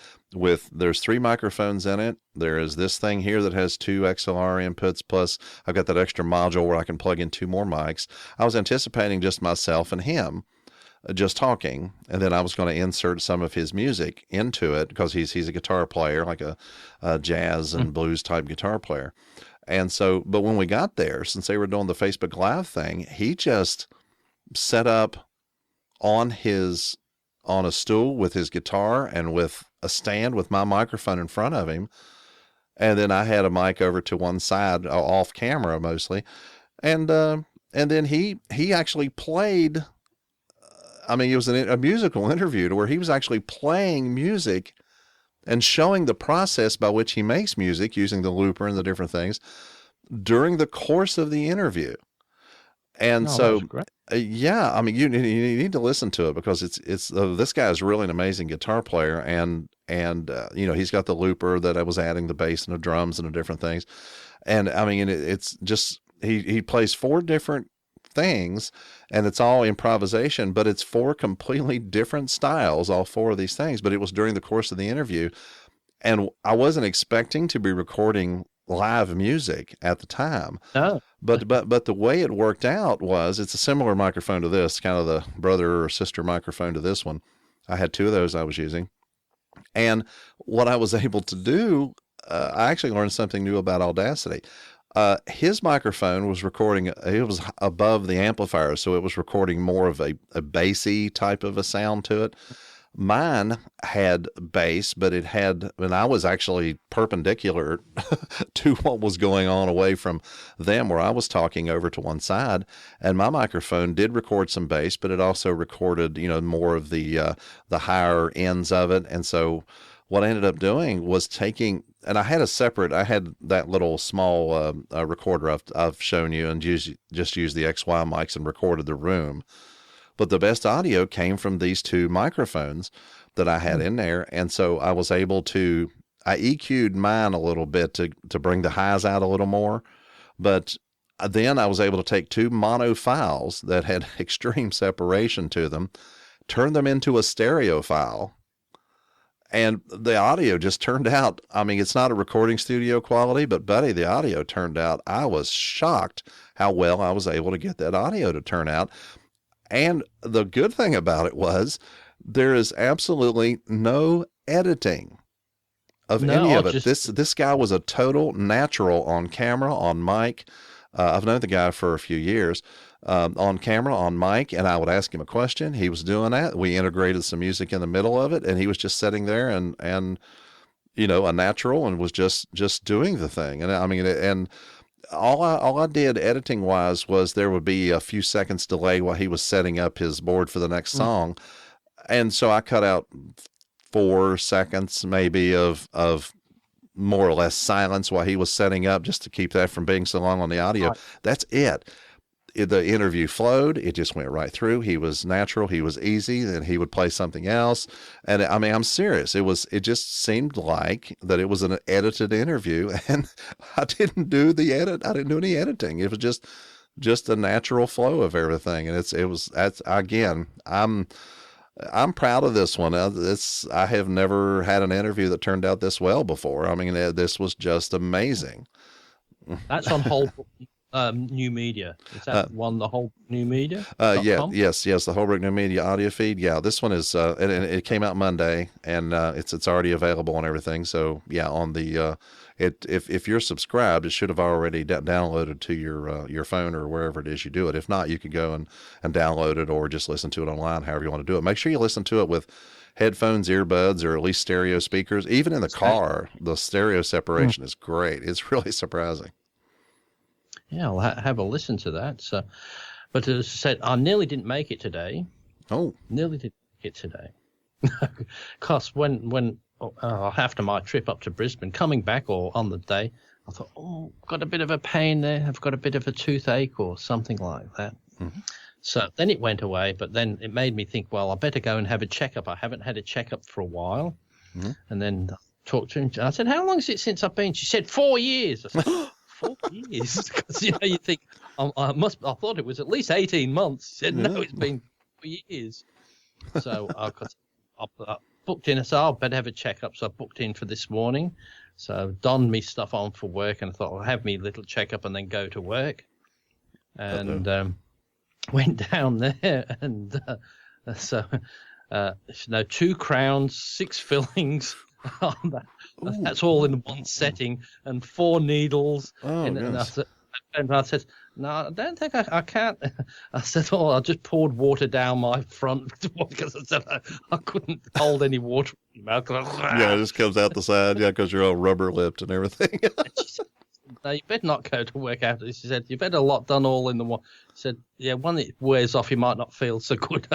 there's 3 microphones in it. There is this thing here that has 2 XLR inputs, plus I've got that extra module where I can plug in 2 more mics. I was anticipating just myself and him just talking, and then I was going to insert some of his music into it, because he's a guitar player, like a jazz and blues type guitar player. And so, but when we got there, since they were doing the Facebook Live thing, he just set up on a stool with his guitar and with a stand with my microphone in front of him. and then I had a mic over to one side, off camera mostly, and then he actually played. I mean, it was a musical interview to where he was actually playing music and showing the process by which he makes music using the looper and the different things during the course of the interview. And so, yeah, I mean, you need to listen to it because this guy is really an amazing guitar player, and he's got the looper that I was adding the bass and the drums and the different things, and I mean, it's just he plays 4 different things, and it's all improvisation, but it's 4 completely different styles, all 4 of these things. But it was during the course of the interview, and I wasn't expecting to be recording live music at the time. Oh. But the way it worked out was it's a similar microphone to this, kind of the brother or sister microphone to this one. I had 2 of those I was using. And what I was able to do, I actually learned something new about Audacity. His microphone was recording, it was above the amplifier, so it was recording more of a bassy type of a sound to it. Mine had bass, but and I was actually perpendicular to what was going on away from them, where I was talking over to one side, and my microphone did record some bass, but it also recorded, more of the higher ends of it. And so what I ended up doing was and I had that little small recorder I've shown you, and just used the XY mics and recorded the room. But the best audio came from these 2 microphones that I had in there. And so I was able I EQ'd mine a little bit to bring the highs out a little more. But then I was able to take 2 mono files that had extreme separation to them, turn them into a stereo file. And the audio just turned out, I mean, it's not a recording studio quality, but buddy, the audio turned out, I was shocked how well I was able to get that audio to turn out. And the good thing about it was there is absolutely no editing of any of it. This guy was a total natural on camera, on mic. I've known the guy for a few years, on camera, on mic, and I would ask him a question. He was doing that. We integrated some music in the middle of it, and he was just sitting there and a natural, and was just doing the thing. And I mean, and all I did editing wise was there would be a few seconds delay while he was setting up his board for the next song. And so I cut out 4 seconds maybe of more or less silence while he was setting up, just to keep that from being so long on the audio. That's it. The interview flowed. It just went right through. He was natural. He was easy. Then he would play something else. And I mean, I'm serious. It just seemed like that it was an edited interview, and I didn't do the edit. I didn't do any editing. It was just a natural flow of everything. And that's again, I'm proud of this one. I have never had an interview that turned out this well before. I mean, this was just amazing. That's on whole New Media. Is that one the whole New Media? Yes, the Holbrook New Media audio feed. Yeah, this one is, and it came out Monday, and it's already available and everything. So yeah, on the if you're subscribed, it should have already downloaded to your phone or wherever it is you do it. If not, you can go and download it, or just listen to it online, however you want to do it. Make sure you listen to it with headphones, earbuds, or at least stereo speakers. Even in the car, the stereo separation is great. It's really surprising. Yeah, I'll have a listen to that. So, but as I said, I nearly didn't make it today. Oh, nearly didn't make it today. Because when after my trip up to Brisbane, coming back or on the day, I thought, I've got a bit of a pain there. I've got a bit of a toothache or something like that. Mm-hmm. So then it went away, but then it made me think, well, I better go and have a checkup. I haven't had a checkup for a while. Mm-hmm. And then I talked to her. I said, how long is it since I've been? She said, 4 years. I said, 4 years? Because, you think, I thought it was at least 18 months. She said, no, it's been 4 years. So I booked in. I said, I better have a checkup. So I booked in for this morning. So donned me stuff on for work, and I thought I'll have me little checkup and then go to work. And went down there, and so 2 crowns, 6 fillings. That's all in one setting, and 4 needles. And I said, No, I don't think I can't. I said, oh, I just poured water down my front because I said I couldn't hold any water in my mouth. Yeah, it just comes out the side. Yeah, because you're all rubber lipped and everything. No, you better not go to work after this. She said, you've had a lot done all in the one. She said, yeah, when it wears off, you might not feel so good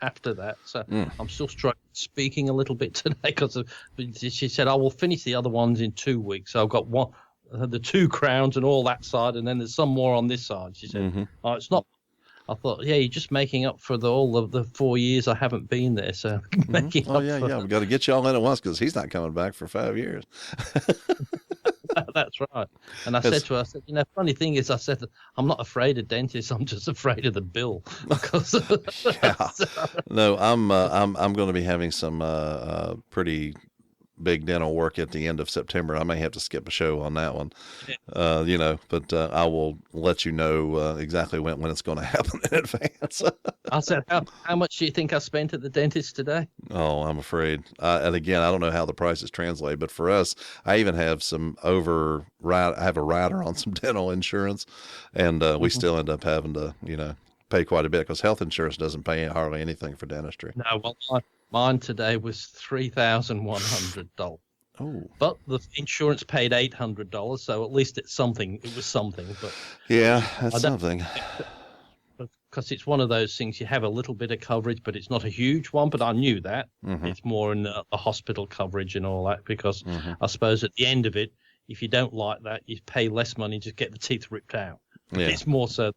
after that. So I'm still speaking a little bit today because she said, I will finish the other ones in 2 weeks. So I've got one, the 2 crowns and all that side, and then there's some more on this side. She said, oh, it's not. I thought, yeah, you're just making up for all of the 4 years I haven't been there. So making up yeah. We've got to get you all in at once because he's not coming back for 5 years. That's right. And I said to her, I said, funny thing is, I said, I'm not afraid of dentists. I'm just afraid of the bill. Because No, I'm going to be having some pretty big dental work at the end of September. I may have to skip a show on that one, but I will let you know exactly when it's going to happen in advance. I said, how much do you think I spent at the dentist today? Oh, I'm afraid. And again, I don't know how the prices translate, but for us, I even have I have a rider on some dental insurance, and we still end up having to, pay quite a bit because health insurance doesn't pay hardly anything for dentistry. No, well, mine today was $3,100. Oh, but the insurance paid $800, so at least it's something. It was something, but yeah, that's something. Because it's one of those things, you have a little bit of coverage, but it's not a huge one. But I knew that it's more in the hospital coverage and all that. Because I suppose at the end of it, if you don't like that, you pay less money to get the teeth ripped out. Yeah. It's more so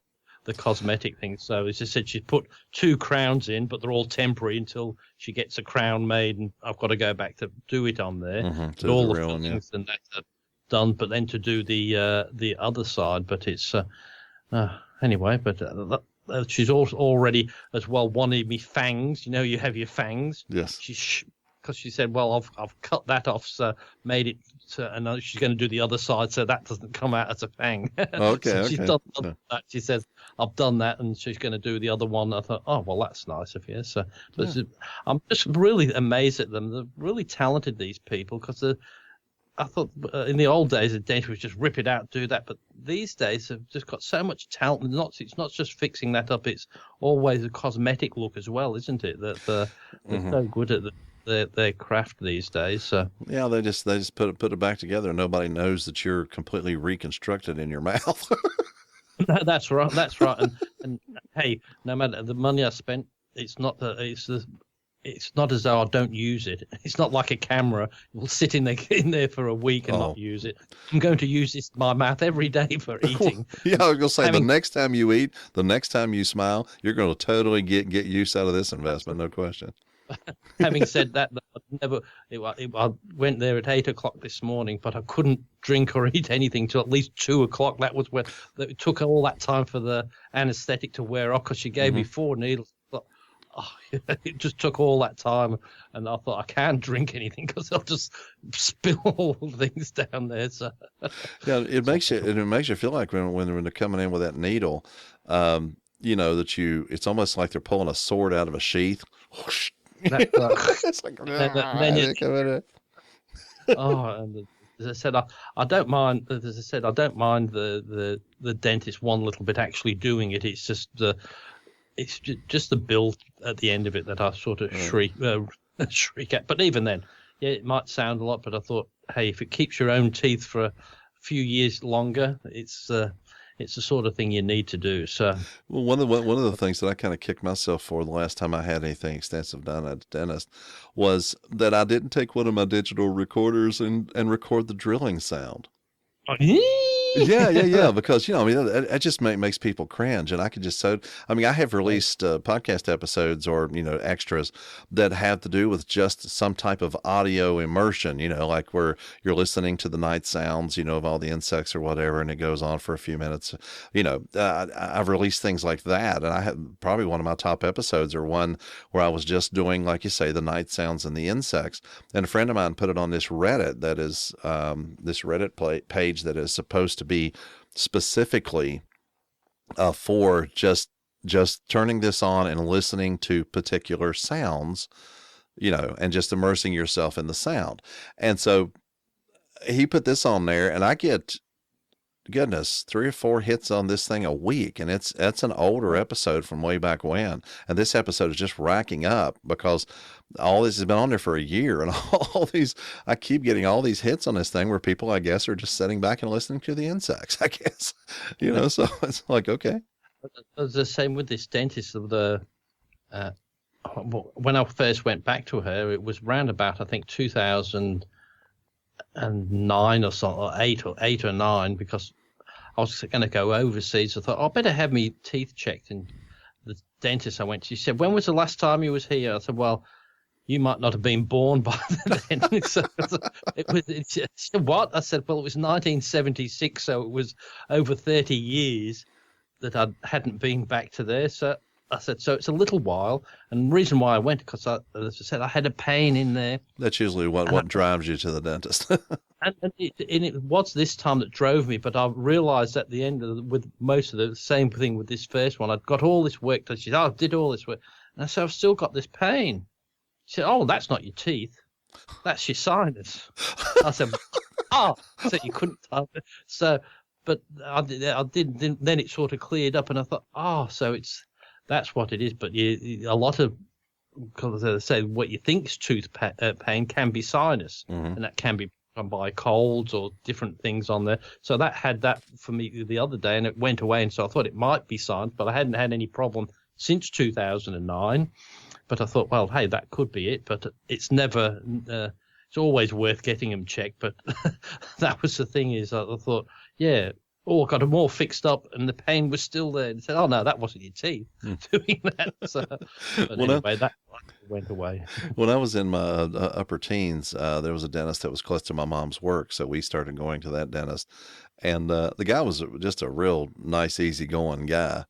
the cosmetic thing. So as I said, she's put 2 crowns in, but they're all temporary until she gets a crown made, and I've got to go back to do it on there. All the fillings and that's done, but then to do the other side. But it's anyway. But she's already as well wanted me fangs. You have your fangs. Yes. Because she said, well, I've cut that off, so made it, and she's going to do the other side, so that doesn't come out as a fang. Okay. So she's done that. She says, I've done that, and she's going to do the other one. I thought, oh, well, that's nice of you. So I'm just really amazed at them. They're really talented, these people, because I thought in the old days, the dentist would just rip it out, do that. But these days, they've just got so much talent. It's not just fixing that up. It's always a cosmetic look as well, isn't it? That they're so good at their craft these days. So yeah, they just put it back together, and nobody knows that you're completely reconstructed in your mouth. No, that's right. That's right. And hey, no matter the money I spent, it's not as though I don't use it. It's not like a camera. Will sit in there for a week and not use it. I'm going to use this my mouth every day for eating. Yeah, I was going to say, the next time you eat, the next time you smile, you're going to totally get use out of this investment, no question. Having said that, I went there at 8 o'clock this morning, but I couldn't drink or eat anything till at least 2 o'clock. That was where it took all that time for the anesthetic to wear off, because she gave me 4 needles. It just took all that time, and I thought I can't drink anything because I'll just spill all the things down there. So yeah, it makes you feel like when they're coming in with that needle, that it's almost like they're pulling a sword out of a sheath. It's like, and as I said, I don't mind. As I said, I don't mind the dentist one little bit actually doing it. It's just the bill at the end of it that I sort of shriek at. But even then, yeah, it might sound a lot, but I thought, hey, if it keeps your own teeth for a few years longer, it's the sort of thing you need to do. So, well, one of the things that I kind of kicked myself for the last time I had anything extensive done at the dentist was that I didn't take one of my digital recorders and record the drilling sound. Yeah, because it just makes people cringe, and I could just I have released podcast episodes or extras that have to do with just some type of audio immersion, like where you're listening to the night sounds, of all the insects or whatever, and it goes on for a few minutes. I've released things like that, and I have probably one of my top episodes or one where I was just doing, like you say, the night sounds and the insects. And a friend of mine put it on this Reddit that is this Reddit page that is supposed to be specifically for just turning this on and listening to particular sounds, and just immersing yourself in the sound. And so he put this on there, and I get goodness, 3 or 4 hits on this thing a week, and that's an older episode from way back when. And this episode is just racking up because all this has been on there for a year, and all these, I keep getting all these hits on this thing where people, I guess, are just sitting back and listening to the insects, I guess, so it's like, okay. It's the same with this dentist of the, when I first went back to her, it was round about, I think, 2009 or something, or eight or nine, because I was going to go overseas. I thought, I better have my teeth checked. And the dentist I went to, she said, when was the last time you was here? I said, well, you might not have been born by then. So she said, what? I said, well, it was 1976, so it was over 30 years that I hadn't been back to there. So I said, so it's a little while. And the reason why I went, because as I said, I had a pain in there. That's usually what drives you to the dentist. and it was this time that drove me, but I realized at the end with most of the same thing with this first one, I'd got all this work done. She said, I did all this work. And I said, I've still got this pain. She said, oh, that's not your teeth. That's your sinus. I said, oh, so you couldn't tell me. So, but I did, then it sort of cleared up, and I thought, oh, so that's what it is. But a lot of, because as I say, what you think is tooth pain can be sinus, and that can be done by colds or different things on there. So that had that for me the other day, and it went away, and so I thought it might be sinus, but I hadn't had any problem since 2009. But I thought, well, hey, that could be it. But it's never, it's always worth getting them checked. But that was the thing is I thought, yeah, I got them all fixed up and the pain was still there. And said, oh, no, that wasn't your teeth doing that. So, but anyway, that went away. When I was in my upper teens, there was a dentist that was close to my mom's work. So we started going to that dentist. And the guy was just a real nice, easygoing guy.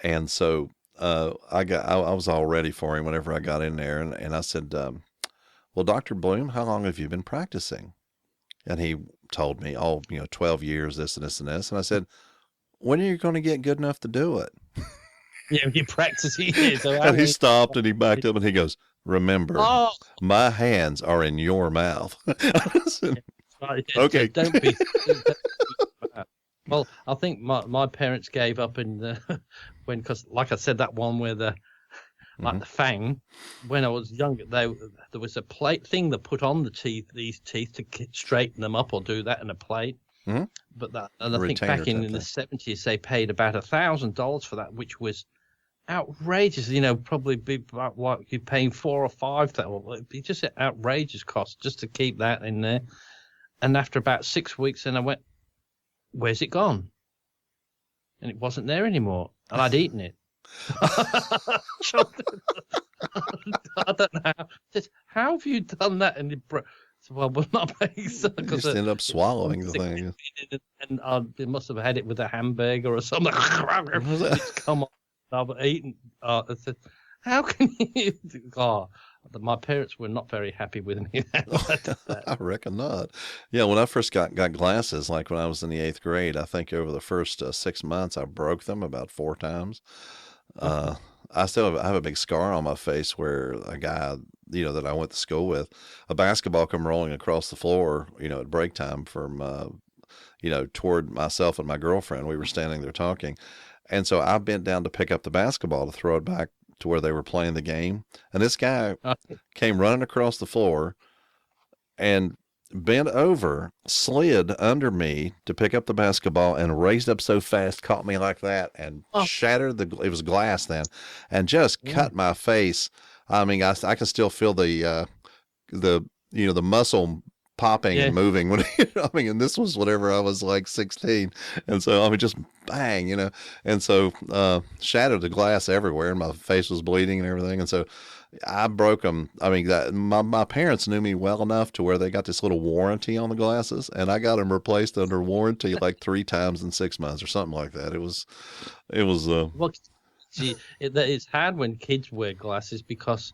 And so I was all ready for him whenever I got in there, and I said, well, Dr. Bloom, how long have you been practicing? And he told me, 12 years, this and this and this. And I said, when are you going to get good enough to do it? Yeah, you practice here. So and he stopped and he backed up and he goes, remember, my hands are in your mouth. Said, okay. Don't be. Well, I think my parents gave up because, like I said, that one where the fang. When I was younger, there was a plate thing that put on these teeth to straighten them up or do that in a plate. Mm-hmm. But I think back in the 70s they paid about $1,000 for that, which was outrageous. Probably be about like you're paying $4,000 or $5,000. It'd be just an outrageous cost just to keep that in there. And after about 6 weeks, then I went, where's it gone? And it wasn't there anymore. And I'd eaten it. I don't know how have you done that? And well, not paying. You just end up swallowing the thing. And I must have had it with a hamburger or something. Come on, I've eaten. I said, how can you? My parents were not very happy with me. I reckon not. Yeah, when I first got glasses, like when I was in the 8th grade, I think over the first 6 months, I broke them about 4 times. I have a big scar on my face where a guy, that I went to school with, a basketball come rolling across the floor, at break time from, toward myself and my girlfriend. We were standing there talking. And so I bent down to pick up the basketball to throw it back to where they were playing the game. And this guy came running across the floor and bent over, slid under me to pick up the basketball and raised up so fast, caught me like that and shattered it was glass then, and just cut my face. I mean, I can still feel the muscle popping and moving when and this was whenever I was like 16, and so just bang, and so shattered the glass everywhere, and my face was bleeding and everything, and so I broke them. I mean, my parents knew me well enough to where they got this little warranty on the glasses, and I got them replaced under warranty like 3 times in 6 months or something like that. It was. Well, see, it's hard when kids wear glasses because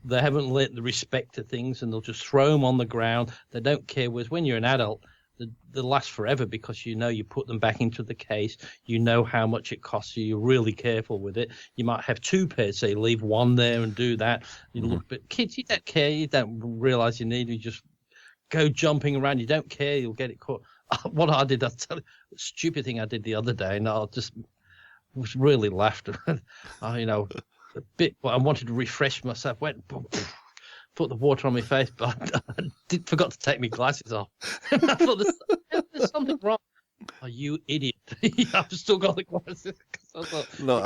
they haven't learnt the respect to things, and they'll just throw them on the ground. They don't care. Whereas when you're an adult, they last forever because you put them back into the case. You know how much it costs you. You're really careful with it. You might have 2 pairs, so you leave one there and do that. But kids, you don't care. You don't realize you need. You just go jumping around. You don't care. You'll get it caught. what I did, I'll tell you, the stupid thing I did the other day, and I just was really laughed. A bit. I wanted to refresh myself. Went, put the water on my face, but I forgot to take my glasses off. I thought there's something wrong. Oh, you idiot! I've still got the glasses. I thought, No,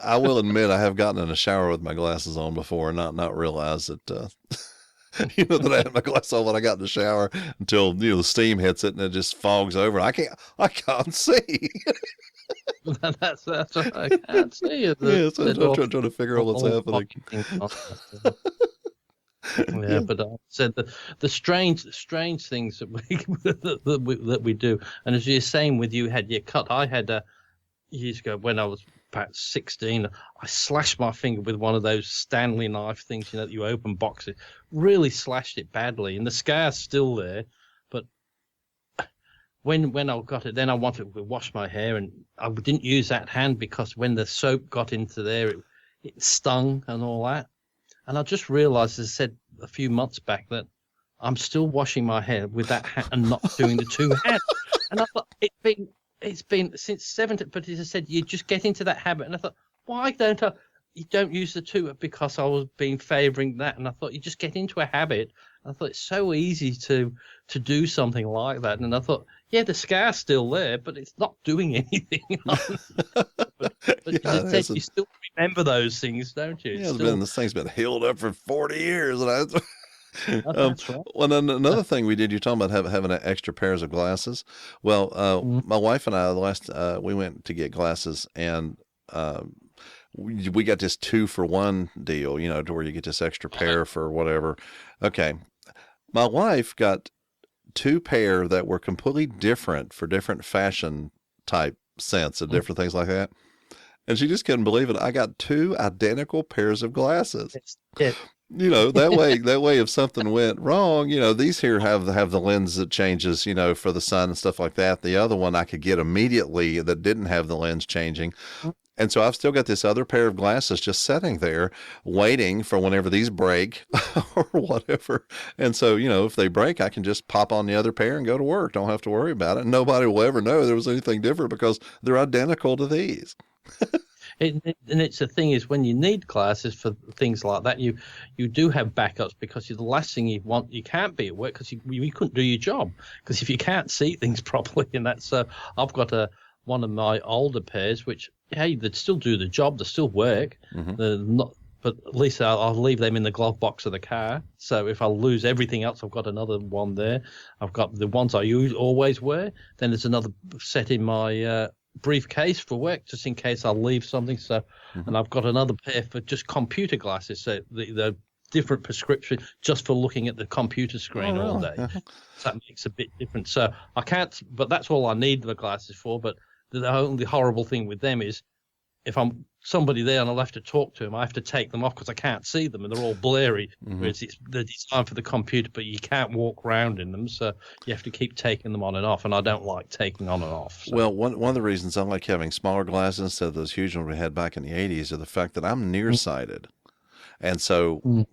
I will admit I have gotten in a shower with my glasses on before and not realized that that I had my glasses on when I got in the shower until the steam hits it and it just fogs over. I can't see. that's right. I can't see it. I'm trying to figure out what's happening. Yeah, but I said the strange things that we do, and as you're saying, with you had your cut. I had years ago when I was about 16. I slashed my finger with one of those Stanley knife things, that you open boxes. Really slashed it badly, and the scar's still there. But when I got it, then I wanted to wash my hair, and I didn't use that hand because when the soap got into there, it stung and all that. And I just realized, as I said a few months back, that I'm still washing my hair with that hand and not doing the two hands. And I thought it's been since 70, but as I said, you just get into that habit. And I thought, why don't you don't use the two? Because I was favouring that. And I thought, you just get into a habit. And I thought, it's so easy to do something like that. And I thought, yeah, the scar's still there, but it's not doing anything. but as I said, you still remember those things, don't you? Yeah, this thing's been healed up for 40 years. And that's right. Well, another thing we did, you're talking about having extra pairs of glasses. Well, my wife and I, we went to get glasses, and we got this 2-for-1 deal, to where you get this extra pair for whatever. Okay. My wife got 2 pair that were completely different for different fashion type scents and different things like that. And she just couldn't believe it. I got 2 identical pairs of glasses. Yeah. That way if something went wrong, these here have the lens that changes, for the sun and stuff like that. The other one I could get immediately that didn't have the lens changing. And so I've still got this other pair of glasses just sitting there waiting for whenever these break or whatever. And so, if they break, I can just pop on the other pair and go to work. Don't have to worry about it. And nobody will ever know there was anything different because they're identical to these. And it's the thing is, when you need glasses for things like that, you do have backups, because the last thing you want, you can't be at work because you couldn't do your job, because if you can't see things properly. And that's I've got one of my older pairs, which, hey, they'd still do the job, they still work. They're not, but at least I'll leave them in the glove box of the car. So if I lose everything else, I've got another one there. I've got the ones I always wear. Then there's another set in my briefcase for work, just in case I'll leave something. So, and I've got another pair for just computer glasses. So the different prescription just for looking at the computer screen all day. So that makes a bit different. So I can't, but that's all I need the glasses for. But the only horrible thing with them is, if I'm somebody there and I'll have to talk to them, I have to take them off because I can't see them and they're all blurry. Whereas they're designed for the computer, but you can't walk around in them, so you have to keep taking them on and off. And I don't like taking on and off. So. Well, one of the reasons I like having smaller glasses instead of those huge ones we had back in the 80s are the fact that I'm nearsighted, and so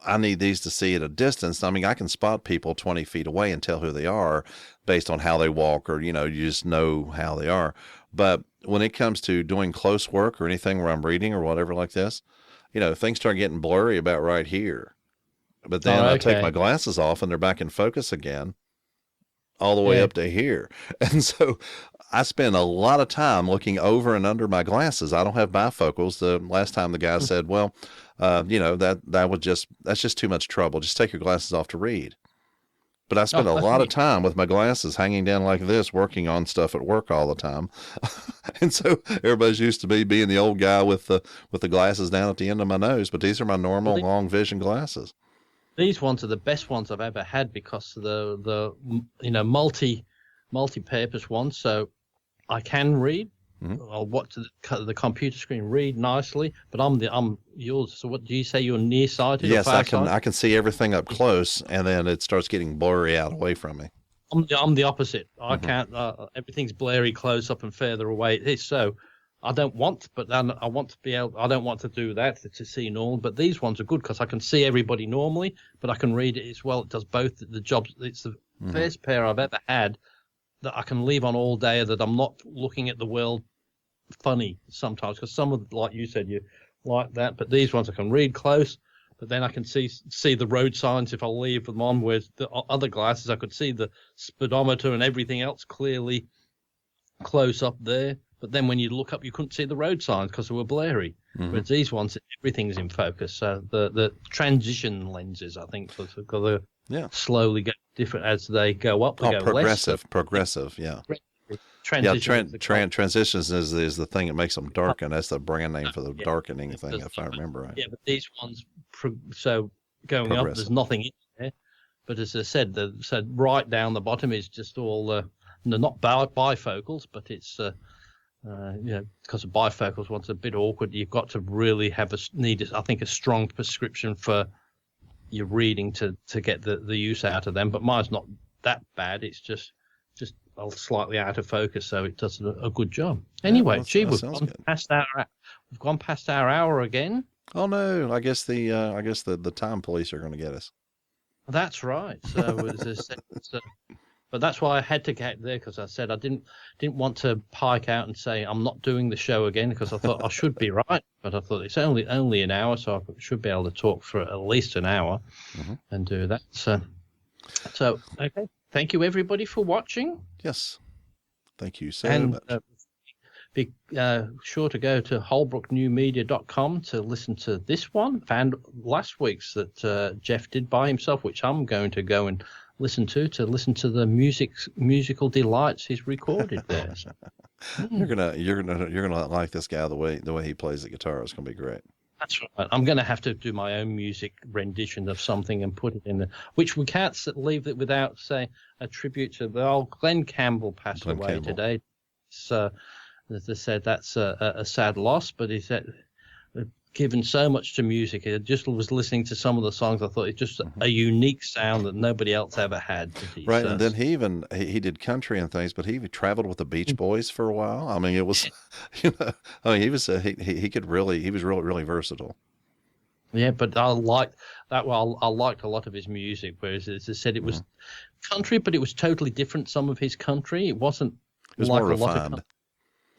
I need these to see at a distance. I mean, I can spot people 20 feet away and tell who they are based on how they walk, or you just know how they are. But when it comes to doing close work or anything where I'm reading or whatever like this, things start getting blurry about right here. But then I take my glasses off and they're back in focus again, all the way up to here. And so I spend a lot of time looking over and under my glasses. I don't have bifocals. The last time the guy said, well, that's just too much trouble. Just take your glasses off to read. But I spend a lot of time with my glasses hanging down like this, working on stuff at work all the time. And so everybody's used to me being the old guy with the glasses down at the end of my nose. But these are my normal long vision glasses. These ones are the best ones I've ever had because of the multi-purpose ones. So I can read. I'll watch the computer screen read nicely, but I'm yours. So what do you say? You're nearsighted? Yes, I can see everything up close, and then it starts getting blurry out away from me. I'm the opposite. I can't. Everything's blurry close up and further away. It is so. I don't want, but then I want to be able. I don't want to do that to see normal. But these ones are good because I can see everybody normally, but I can read it as well. It does both the jobs. It's the first pair I've ever had I can leave on all day, that I'm not looking at the world funny sometimes, because some of, like you said, you like that, but these ones I can read close, but then I can see the road signs if I leave them on, whereas the other glasses I could see the speedometer and everything else clearly close up there, but then when you look up you couldn't see the road signs because they were blurry. Whereas these ones, everything's in focus. So the transition lenses, I think, because they slowly get different as they go up. They go progressive, yeah. Transitions is the thing that makes them darken. That's the brand name for the darkening thing, if I remember right. Yeah, but these ones, so going up, there's nothing in there. But as I said, right down the bottom is just all, they're not bifocals, but it's, because of bifocals, once a bit awkward, you've got to really need a strong prescription for your reading to get the use out of them. But mine's not that bad. It's just slightly out of focus, so it does a good job. Anyway, we've gone past our hour again. Oh no! I guess the time police are going to get us. That's right. So, but that's why I had to get there, because I said I didn't want to pike out and say I'm not doing the show again, because I thought I should be right, but I thought it's only an hour, so I should be able to talk for at least an hour and do that. So okay. Thank you, everybody, for watching. Yes. Thank you so much. Be sure to go to holbrooknewmedia.com to listen to this one and last week's that Geoff did by himself, which I'm going to go and listen to the musical delights he's recorded there. So, You're gonna like this guy the way he plays the guitar. It's gonna be great. That's right. I'm going to have to do my own music rendition of something and put it in there, which we can't leave it without, say, a tribute to the old Glenn Campbell passed away today. So, as I said, that's a sad loss, but he's given so much to music. I just was listening to some of the songs. I thought it's just a unique sound that nobody else ever had. Right, and then he did country and things, but he traveled with the Beach Boys for a while. I mean, it was, he was really versatile. Yeah, but I liked that. Well, I liked a lot of his music. Whereas, as I said, it was country, but it was totally different. Some of his country, it wasn't. It was like more a lot refined. of.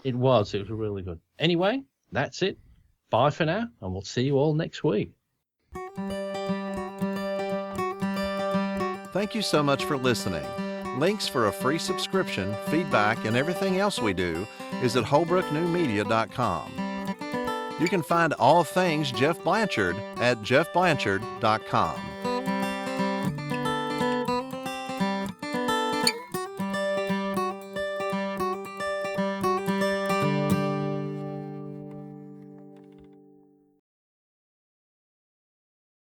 It was really good. Anyway, that's it. Bye for now, and we'll see you all next week. Thank you so much for listening. Links for a free subscription, feedback, and everything else we do is at holbrooknewmedia.com. You can find all things Geoff Blanchard at geoffblanchard.com.